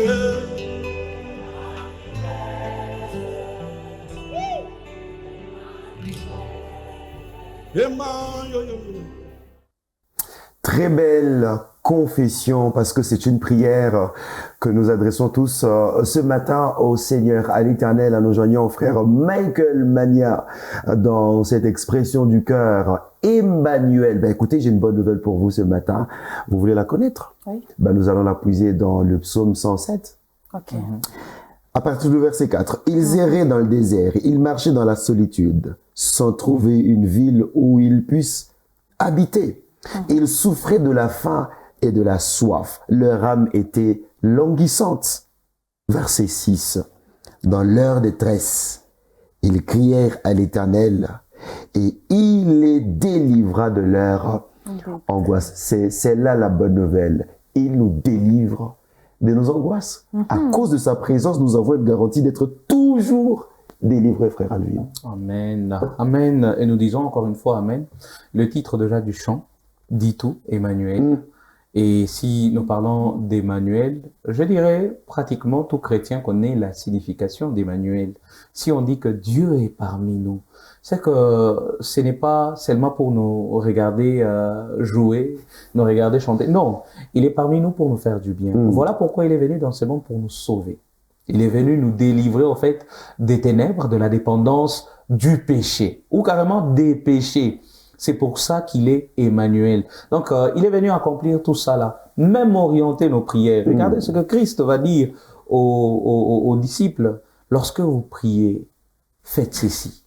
Très belle confession, parce que c'est une prière que nous adressons tous ce matin au Seigneur, à l'Éternel, à nos joignants frères Michael Mania, dans cette expression du cœur, Emmanuel. Ben écoutez, j'ai une bonne nouvelle pour vous ce matin. Vous voulez la connaître? Oui. Ben nous allons la puiser dans le psaume 107. Ok. À partir du verset 4, ils erraient dans le désert, ils marchaient dans la solitude, sans trouver une ville où ils puissent habiter. Ils souffraient de la faim et de la soif. Leur âme était languissante. Verset 6. Dans leur détresse, ils crièrent à l'Éternel et il les délivra de leur angoisse. C'est là la bonne nouvelle. Il nous délivre de nos angoisses. À cause de sa présence, nous avons une garantie d'être toujours délivrés, frère Alvin. Amen. Amen. Et nous disons encore une fois Amen. Le titre déjà du chant dit tout, Emmanuel. Et si nous parlons d'Emmanuel, je dirais pratiquement tout chrétien connaît la signification d'Emmanuel. Si on dit que Dieu est parmi nous, c'est que ce n'est pas seulement pour nous regarder jouer, nous regarder chanter. Non, il est parmi nous pour nous faire du bien. Voilà pourquoi il est venu dans ce monde pour nous sauver. Il est venu nous délivrer, en fait, des ténèbres, de la dépendance, du péché, ou carrément des péchés. C'est pour ça qu'il est Emmanuel. Donc, il est venu accomplir tout ça là, même orienter nos prières. Regardez ce que Christ va dire aux disciples. Lorsque vous priez, faites ceci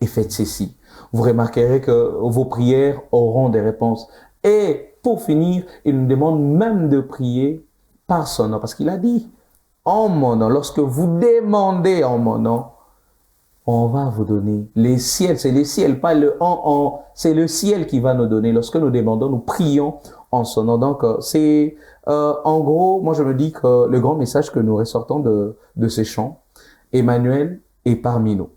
et faites ceci. Vous remarquerez que vos prières auront des réponses. Et pour finir, il nous demande même de prier par son nom, parce qu'il a dit, en mon nom, lorsque vous demandez en mon nom, on va vous donner. Les ciels, c'est les ciels, pas le c'est le ciel qui va nous donner. Lorsque nous demandons, nous prions en son nom. Donc, c'est, en gros, moi je me dis que le grand message que nous ressortons de ces chants, Emmanuel est parmi nous.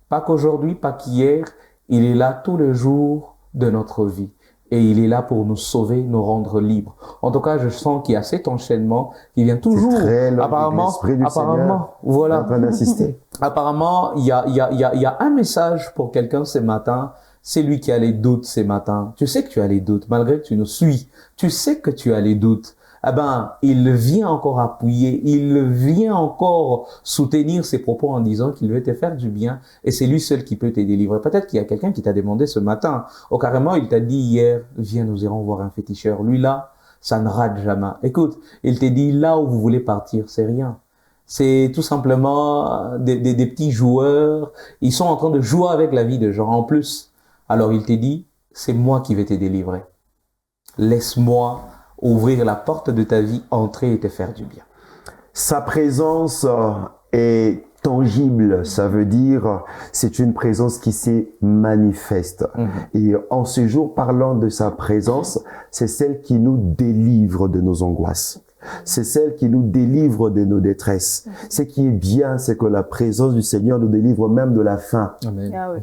Pas qu'aujourd'hui, pas qu'hier, il est là tous les jours de notre vie. Et il est là pour nous sauver, nous rendre libres. En tout cas, je sens qu'il y a cet enchaînement qui vient toujours. Apparemment, voilà. En train d'assister. Apparemment, il y a un message pour quelqu'un ce matin. C'est lui qui a les doutes ce matin. Tu sais que tu as les doutes, malgré que tu nous suis. Tu sais que tu as les doutes. Eh ben, il vient encore appuyer, il vient encore soutenir ses propos en disant qu'il veut te faire du bien et c'est lui seul qui peut te délivrer. Peut-être qu'il y a quelqu'un qui t'a demandé ce matin, ou carrément il t'a dit hier, viens nous irons voir un féticheur. Lui là, ça ne rate jamais. Écoute, il t'a dit là où vous voulez partir, c'est rien. C'est tout simplement des petits joueurs, ils sont en train de jouer avec la vie de gens en plus. Alors il t'a dit, c'est moi qui vais te délivrer. Laisse-moi ouvrir la porte de ta vie, entrer et te faire du bien. Sa présence est tangible, ça veut dire c'est une présence qui s'est manifeste. Et en ce jour, parlant de sa présence, c'est celle qui nous délivre de nos angoisses. C'est celle qui nous délivre de nos détresses. Ce qui est bien, c'est que la présence du Seigneur nous délivre même de la faim. Amen. Ah oui.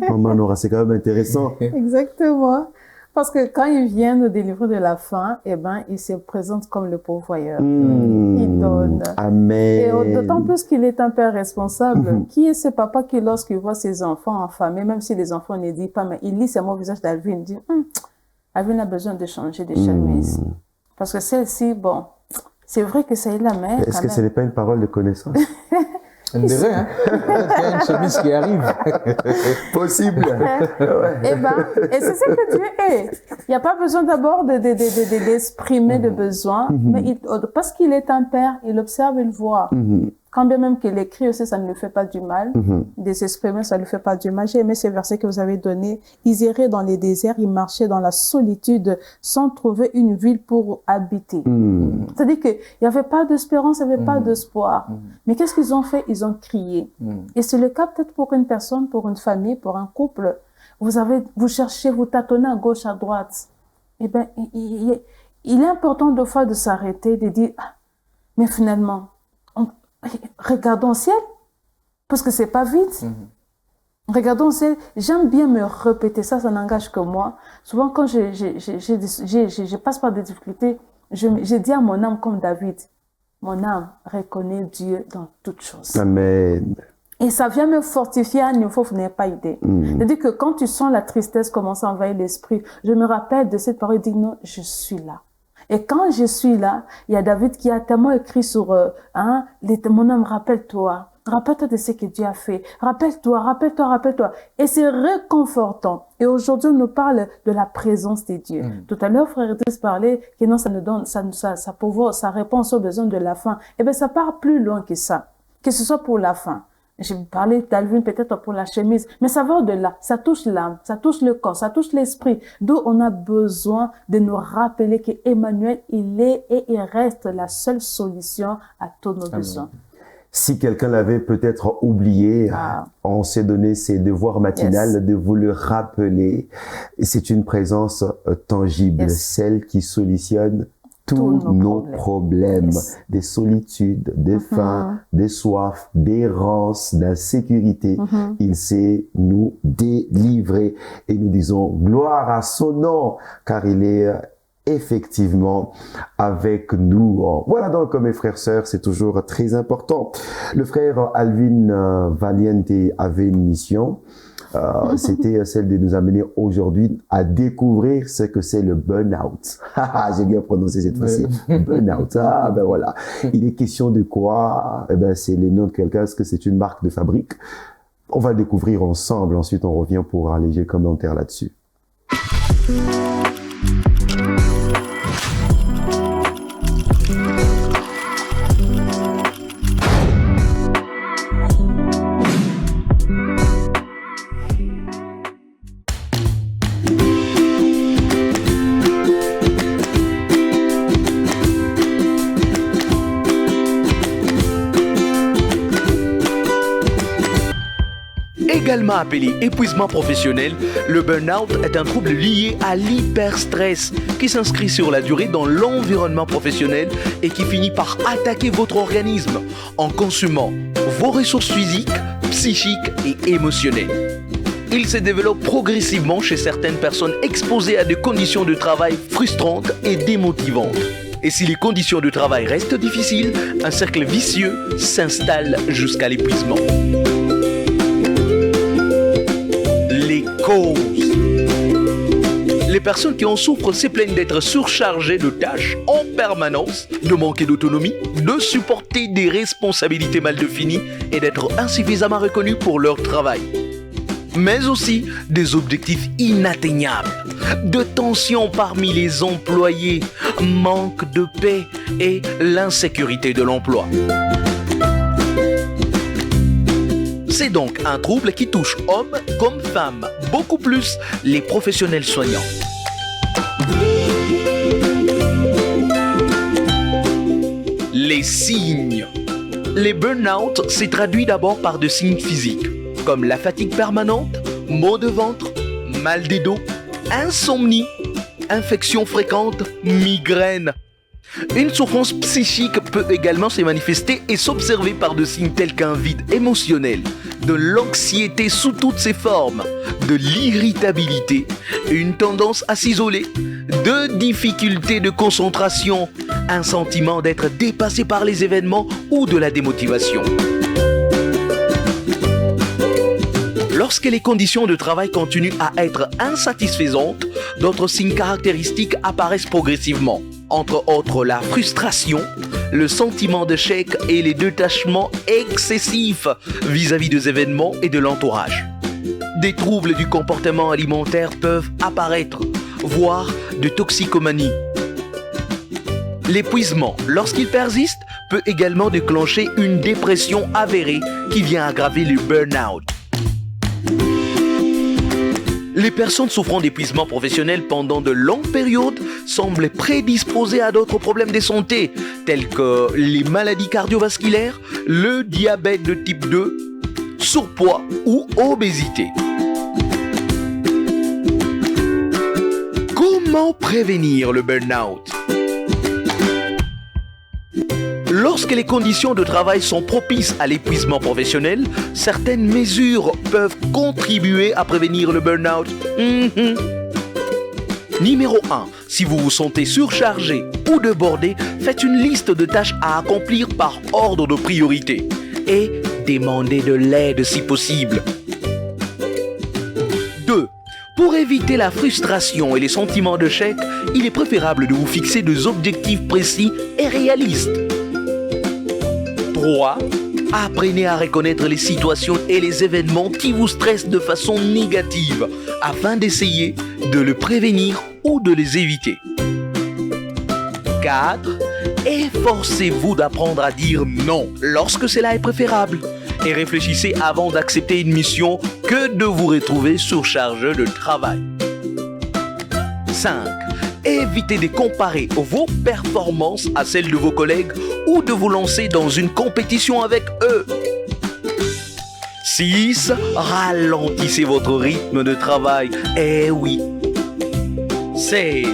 Maman Nora, c'est quand même intéressant. Exactement. Parce que quand il vient nous délivrer de la faim, eh ben, il se présente comme le pourvoyeur. Il donne. Amen. Et d'autant plus qu'il est un père responsable. Qui est ce papa qui, lorsqu'il voit ses enfants affamés, même si les enfants ne disent pas, mais il lit seulement au visage d'Alvin, il dit, Alvin a besoin de changer de chemise. Parce que celle-ci, bon, c'est vrai que c'est la mère. Est-ce que ce n'est pas une parole de connaissance? On dirait, hein? Il y a une chemise qui arrive. Possible. Eh ben, et c'est ce que Dieu est. Il n'y a pas besoin d'abord d'exprimer de besoin, mais parce qu'il est un père, il observe, il voit. Quand bien même qu'il écrit aussi, ça ne lui fait pas du mal. De s'exprimer, ça ne lui fait pas du mal. J'ai aimé ces versets que vous avez donnés. Ils iraient dans les déserts, ils marchaient dans la solitude sans trouver une ville pour habiter. C'est-à-dire qu'il n'y avait pas d'espérance, il n'y avait pas d'espoir. Mais qu'est-ce qu'ils ont fait? Ils ont crié. Et c'est le cas peut-être pour une personne, pour une famille, pour un couple. Vous cherchez, vous tâtonnez à gauche, à droite. Eh ben, il est important de fois de s'arrêter, de dire, mais finalement, regardons au ciel. Parce que c'est pas vite. Regardons, j'aime bien me répéter ça n'engage que moi. Souvent, quand je passe par des difficultés, je dis à mon âme comme David, mon âme reconnaît Dieu dans toutes choses. Amen. Et ça vient me fortifier à un niveau, vous n'avez pas idée. C'est-à-dire que quand tu sens la tristesse commencer à envahir l'esprit, je me rappelle de cette parole, dit non, je suis là. Et quand je suis là, il y a David qui a tellement écrit sur mon âme, rappelle-toi. Rappelle-toi de ce que Dieu a fait. Rappelle-toi. Et c'est réconfortant. Et aujourd'hui, on nous parle de la présence de Dieu. Tout à l'heure, frère Idriss parlait que non, ça nous donne, ça répond aux besoins de la fin. Eh bien, ça part plus loin que ça. Que ce soit pour la fin. J'ai parlé d'Alvin peut-être pour la chemise, mais ça va au-delà. Ça touche l'âme, ça touche le corps, ça touche l'esprit. D'où on a besoin de nous rappeler que Emmanuel, il est et il reste la seule solution à tous nos besoins. Si quelqu'un l'avait peut-être oublié, on s'est donné ses devoirs matinales de vous le rappeler. Et c'est une présence tangible, celle qui solutionne tous nos problèmes, des solitudes, des faim, des soifs, d'errance, d'insécurité. Il sait nous délivrer et nous disons gloire à son nom, car il est effectivement avec nous. Voilà donc, mes frères, sœurs, c'est toujours très important. Le frère Alvin Valiente avait une mission. C'était celle de nous amener aujourd'hui à découvrir ce que c'est le burn-out. J'ai bien prononcé cette fois-ci. Burn-out. Ben voilà. Il est question de quoi? Eh ben, c'est le nom de quelqu'un. Est-ce que c'est une marque de fabrique? On va le découvrir ensemble. Ensuite, on revient pour un léger commentaire là-dessus. Également appelé épuisement professionnel, le burn-out est un trouble lié à l'hyperstress qui s'inscrit sur la durée dans l'environnement professionnel et qui finit par attaquer votre organisme en consumant vos ressources physiques, psychiques et émotionnelles. Il se développe progressivement chez certaines personnes exposées à des conditions de travail frustrantes et démotivantes. Et si les conditions de travail restent difficiles, un cercle vicieux s'installe jusqu'à l'épuisement. Les causes. Les personnes qui en souffrent se plaignent d'être surchargées de tâches en permanence, de manquer d'autonomie, de supporter des responsabilités mal définies et d'être insuffisamment reconnues pour leur travail. Mais aussi des objectifs inatteignables, de tensions parmi les employés, manque de paix et l'insécurité de l'emploi. C'est donc un trouble qui touche hommes comme femmes, beaucoup plus les professionnels soignants. Les signes. Les burn-out s'est traduit d'abord par des signes physiques, comme la fatigue permanente, maux de ventre, mal des dos, insomnie, infections fréquentes, migraines. Une souffrance psychique peut également se manifester et s'observer par des signes tels qu'un vide émotionnel, de l'anxiété sous toutes ses formes, de l'irritabilité, une tendance à s'isoler, de difficultés de concentration, un sentiment d'être dépassé par les événements ou de la démotivation. Lorsque les conditions de travail continuent à être insatisfaisantes, d'autres signes caractéristiques apparaissent progressivement. Entre autres, la frustration, le sentiment d'échec et les détachements excessifs vis-à-vis des événements et de l'entourage. Des troubles du comportement alimentaire peuvent apparaître, voire de toxicomanie. L'épuisement, lorsqu'il persiste, peut également déclencher une dépression avérée qui vient aggraver le burn-out. Les personnes souffrant d'épuisement professionnel pendant de longues périodes semblent prédisposées à d'autres problèmes de santé, tels que les maladies cardiovasculaires, le diabète de type 2, surpoids ou obésité. Comment prévenir le burn-out ? Lorsque les conditions de travail sont propices à l'épuisement professionnel, certaines mesures peuvent contribuer à prévenir le burn-out. Numéro 1. Si vous vous sentez surchargé ou débordé, faites une liste de tâches à accomplir par ordre de priorité et demandez de l'aide si possible. 2. Pour éviter la frustration et les sentiments d'échec, il est préférable de vous fixer des objectifs précis et réalistes. 3. Apprenez à reconnaître les situations et les événements qui vous stressent de façon négative afin d'essayer de les prévenir ou de les éviter. 4. Efforcez-vous d'apprendre à dire non lorsque cela est préférable et réfléchissez avant d'accepter une mission que de vous retrouver surchargé de travail. 5. Évitez de comparer vos performances à celles de vos collègues ou de vous lancer dans une compétition avec eux. 6. Ralentissez votre rythme de travail. Eh oui. 7.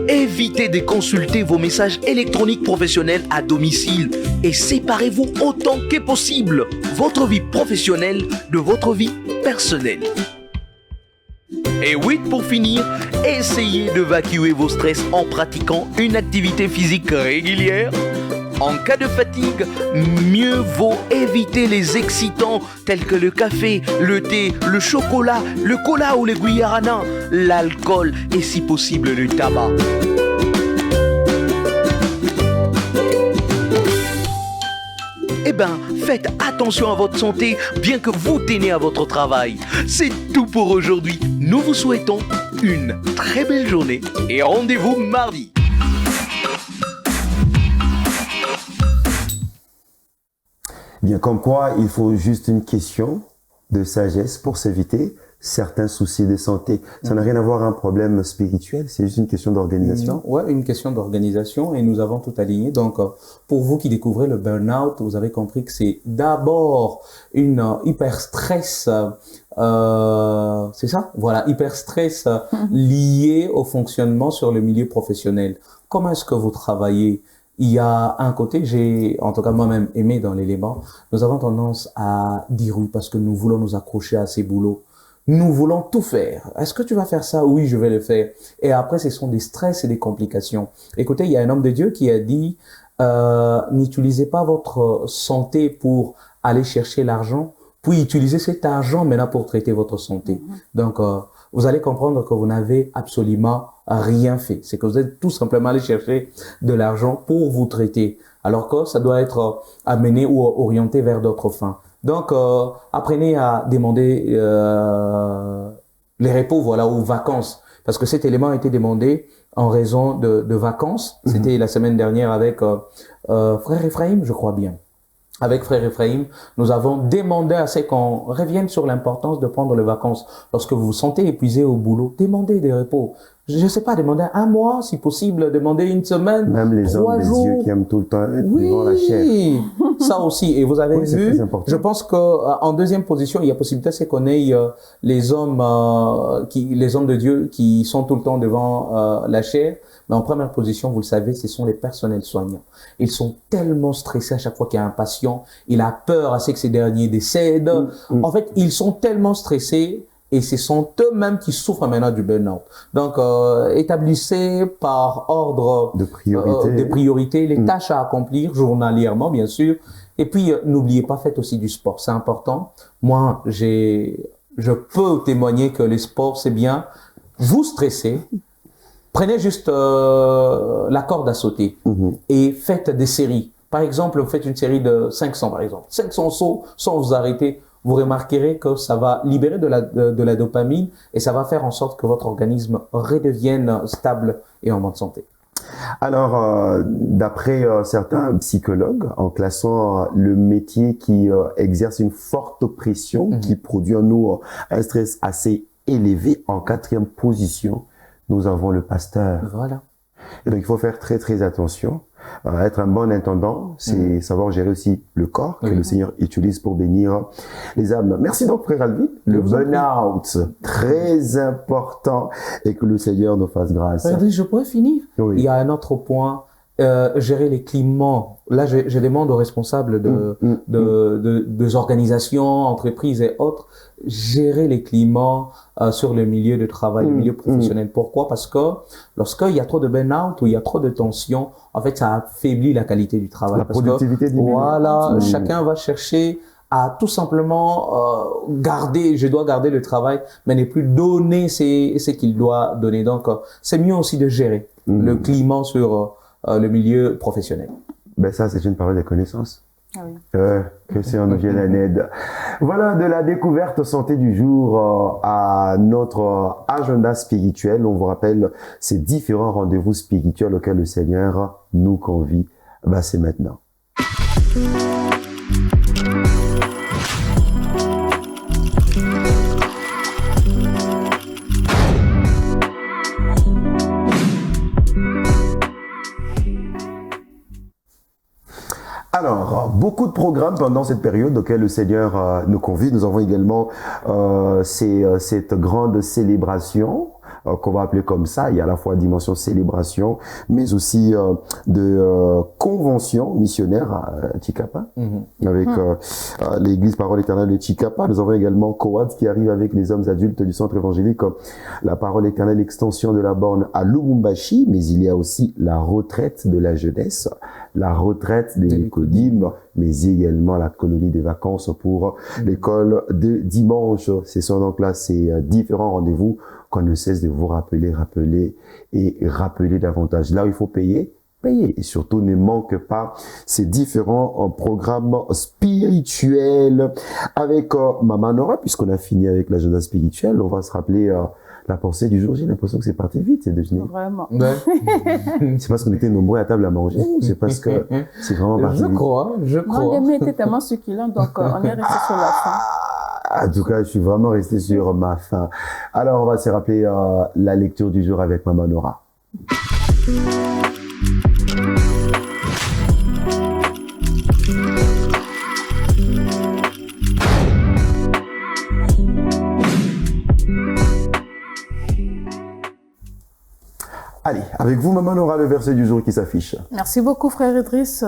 Évitez de consulter vos messages électroniques professionnels à domicile et séparez-vous autant que possible votre vie professionnelle de votre vie personnelle. Et 8, pour finir, essayez d'évacuer vos stress en pratiquant une activité physique régulière. En cas de fatigue, mieux vaut éviter les excitants tels que le café, le thé, le chocolat, le cola ou le guarana, l'alcool et si possible le tabac. Eh bien, faites attention à votre santé, bien que vous tenez à votre travail. C'est tout pour aujourd'hui. Nous vous souhaitons une très belle journée et rendez-vous mardi. Bien, comme quoi, il faut juste une question de sagesse pour s'éviter certains soucis de santé. Ça n'a rien à voir avec un problème spirituel, c'est juste une question d'organisation. Ouais, une question d'organisation et nous avons tout aligné. Donc, pour vous qui découvrez le burn-out, vous avez compris que c'est d'abord une hyper-stress, c'est ça? Voilà, hyper-stress lié au fonctionnement sur le milieu professionnel. Comment est-ce que vous travaillez? Il y a un côté que j'ai, en tout cas moi-même, aimé dans l'élément. Nous avons tendance à dire oui parce que nous voulons nous accrocher à ces boulots. Nous voulons tout faire. Est-ce que tu vas faire ça? Oui, je vais le faire. Et après, ce sont des stress et des complications. Écoutez, il y a un homme de Dieu qui a dit, n'utilisez pas votre santé pour aller chercher l'argent, puis utilisez cet argent maintenant pour traiter votre santé. Donc, vous allez comprendre que vous n'avez absolument rien fait. C'est que vous êtes tout simplement allé chercher de l'argent pour vous traiter, alors que ça doit être amené ou orienté vers d'autres fins. Donc, apprenez à demander les repos, voilà, ou vacances, parce que cet élément a été demandé en raison de vacances. C'était la semaine dernière avec Frère Ephraim, je crois bien. Avec Frère Ephraim, nous avons demandé à ce qu'on revienne sur l'importance de prendre les vacances. Lorsque vous vous sentez épuisé au boulot, demandez des repos. Je ne sais pas, demandez un mois, si possible, demandez une semaine, même les 3 hommes jours. des yeux qui aiment tout le temps être Oui, devant la chair. Ça aussi. Et vous avez vu, je pense que en deuxième position, il y a possibilité c'est qu'on ait les hommes de Dieu qui sont tout le temps devant la chair. Mais en première position, vous le savez, ce sont les personnels soignants. Ils sont tellement stressés à chaque fois qu'il y a un patient. Il a peur à ce que ces derniers décèdent. En fait, ils sont tellement stressés et ce sont eux-mêmes qui souffrent maintenant du burn-out. Donc, établissez par ordre de priorité les tâches à accomplir journalièrement, bien sûr. Et puis, n'oubliez pas, faites aussi du sport. C'est important. Moi, je peux témoigner que les sports, c'est bien. Vous stressez. Prenez juste la corde à sauter et faites des séries. Par exemple, vous faites une série de 500, par exemple. 500 sauts sans vous arrêter. Vous remarquerez que ça va libérer de la dopamine et ça va faire en sorte que votre organisme redevienne stable et en bonne santé. Alors, d'après certains psychologues, en classant le métier qui exerce une forte pression, qui produit en nous un stress assez élevé, en 4e position, nous avons le pasteur. Voilà. Et donc, il faut faire très, très attention. Être un bon intendant, c'est savoir gérer aussi le corps que le Seigneur utilise pour bénir les âmes. Merci donc, frère Alvin. Le burn-out, très important, et que le Seigneur nous fasse grâce. Regardez, je pourrais finir. Oui. Il y a un autre point gérer les climats. Là, je demande aux responsables des organisations, entreprises et autres, gérer les climats sur le milieu de travail, le milieu professionnel. Pourquoi? Parce que lorsqu'il y a trop de burn-out ou il y a trop de tension, en fait, ça affaiblit la qualité du travail. La productivité diminue. Voilà, chacun va chercher à tout simplement je dois garder le travail, mais ne plus donner ce qu'il doit donner. Donc, c'est mieux aussi de gérer le climat sur le milieu professionnel. Ben ça, c'est une parole de connaissance. Ah oui. Que c'est en nous vienne en aide. Voilà de la découverte santé du jour à notre agenda spirituel. On vous rappelle ces différents rendez-vous spirituels auxquels le Seigneur nous convie. Ben, c'est maintenant. Alors, beaucoup de programmes pendant cette période auquel le Seigneur nous convie. Nous avons également cette grande célébration qu'on va appeler comme ça. Il y a à la fois dimension célébration, mais aussi de convention missionnaire à Chikapa, avec l'Église Parole Éternelle de Chikapa. Nous avons également Coad qui arrive avec les hommes adultes du centre évangélique, la Parole Éternelle extension de la borne à Lubumbashi, mais il y a aussi la retraite de la jeunesse, la retraite des Nicodim, mais également la colonie des vacances pour l'école de dimanche. Ce sont donc là ces différents rendez-vous qu'on ne cesse de vous rappeler davantage. Là où il faut payer. Et surtout, ne manque pas ces différents programmes spirituels. Avec Maman Nora, puisqu'on a fini avec l'agenda spirituel, on va se rappeler la pensée du jour. J'ai l'impression que c'est parti vite, c'est déjeuner. Vraiment. Ouais. C'est parce qu'on était nombreux à table à manger ou c'est parce que c'est vraiment parti vite? Je crois. Non, les mets étaient tellement succulents, donc on est resté sur la faim. En tout cas, je suis vraiment resté sur ma faim. Alors, on va se rappeler la lecture du jour avec Maman Nora. Allez, avec vous, Maman Nora, le verset du jour qui s'affiche. Merci beaucoup, frère Idriss.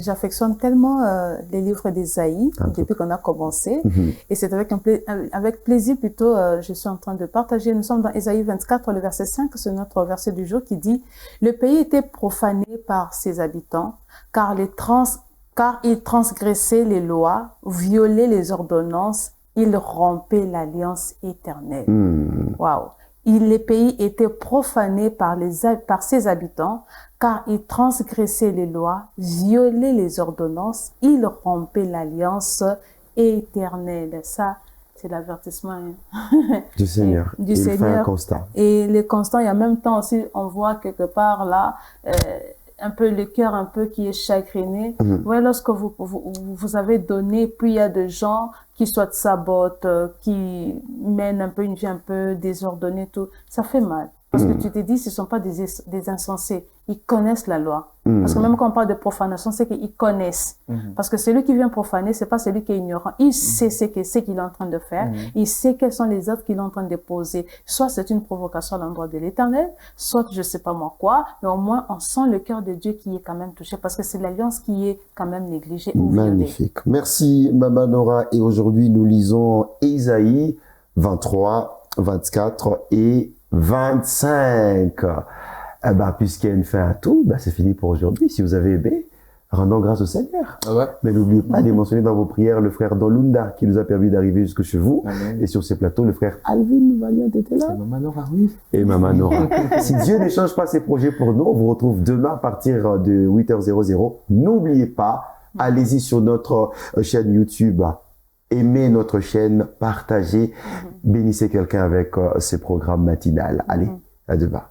J'affectionne tellement les livres d'Ésaïe depuis qu'on a commencé. Et c'est avec plaisir plutôt, je suis en train de partager. Nous sommes dans Ésaïe 24, le verset 5, c'est notre verset du jour qui dit « Le pays était profané par ses habitants, car ils transgressaient les lois, violaient les ordonnances, ils rompaient l'alliance éternelle. Waouh! Les pays étaient profanés par ses habitants, car ils transgressaient les lois, violaient les ordonnances, ils rompaient l'alliance éternelle. Ça, c'est l'avertissement du Seigneur. Il fait un constat. Et le constat, et en même temps aussi, on voit quelque part là, un peu le cœur un peu qui est chagriné. Ouais, lorsque vous avez donné, puis il y a des gens qui soit sabotent, qui mènent un peu une vie un peu désordonnée, tout, ça fait mal. Parce que tu te dis, ce ne sont pas des insensés. Ils connaissent la loi. Parce que même quand on parle de profanation, c'est qu'ils connaissent. Parce que celui qui vient profaner, c'est pas celui qui est ignorant. Il sait ce qu'il est en train de faire. Il sait quels sont les actes qu'il est en train de poser. Soit c'est une provocation à l'endroit de l'Éternel, soit je sais pas moi quoi, mais au moins on sent le cœur de Dieu qui est quand même touché, parce que c'est l'alliance qui est quand même négligée ou violée. Magnifique. Merci, Maman Nora. Et aujourd'hui, nous lisons Ésaïe 23, 24 et 25. Eh ben, puisqu'il y a une fin à tout, ben, c'est fini pour aujourd'hui. Si vous avez aimé, rendons grâce au Seigneur. Mais n'oubliez pas de mentionner dans vos prières le frère Dolunda qui nous a permis d'arriver jusque chez vous. Et sur ces plateaux, le frère Alvin Valiant était là. Et Maman Nora, oui. Et Maman Nora. Si Dieu ne change pas ses projets pour nous, on vous retrouve demain à partir de 8h00. N'oubliez pas, allez-y sur notre chaîne YouTube. Aimez notre chaîne, partagez, bénissez quelqu'un avec ces programmes matinales. Allez, à demain.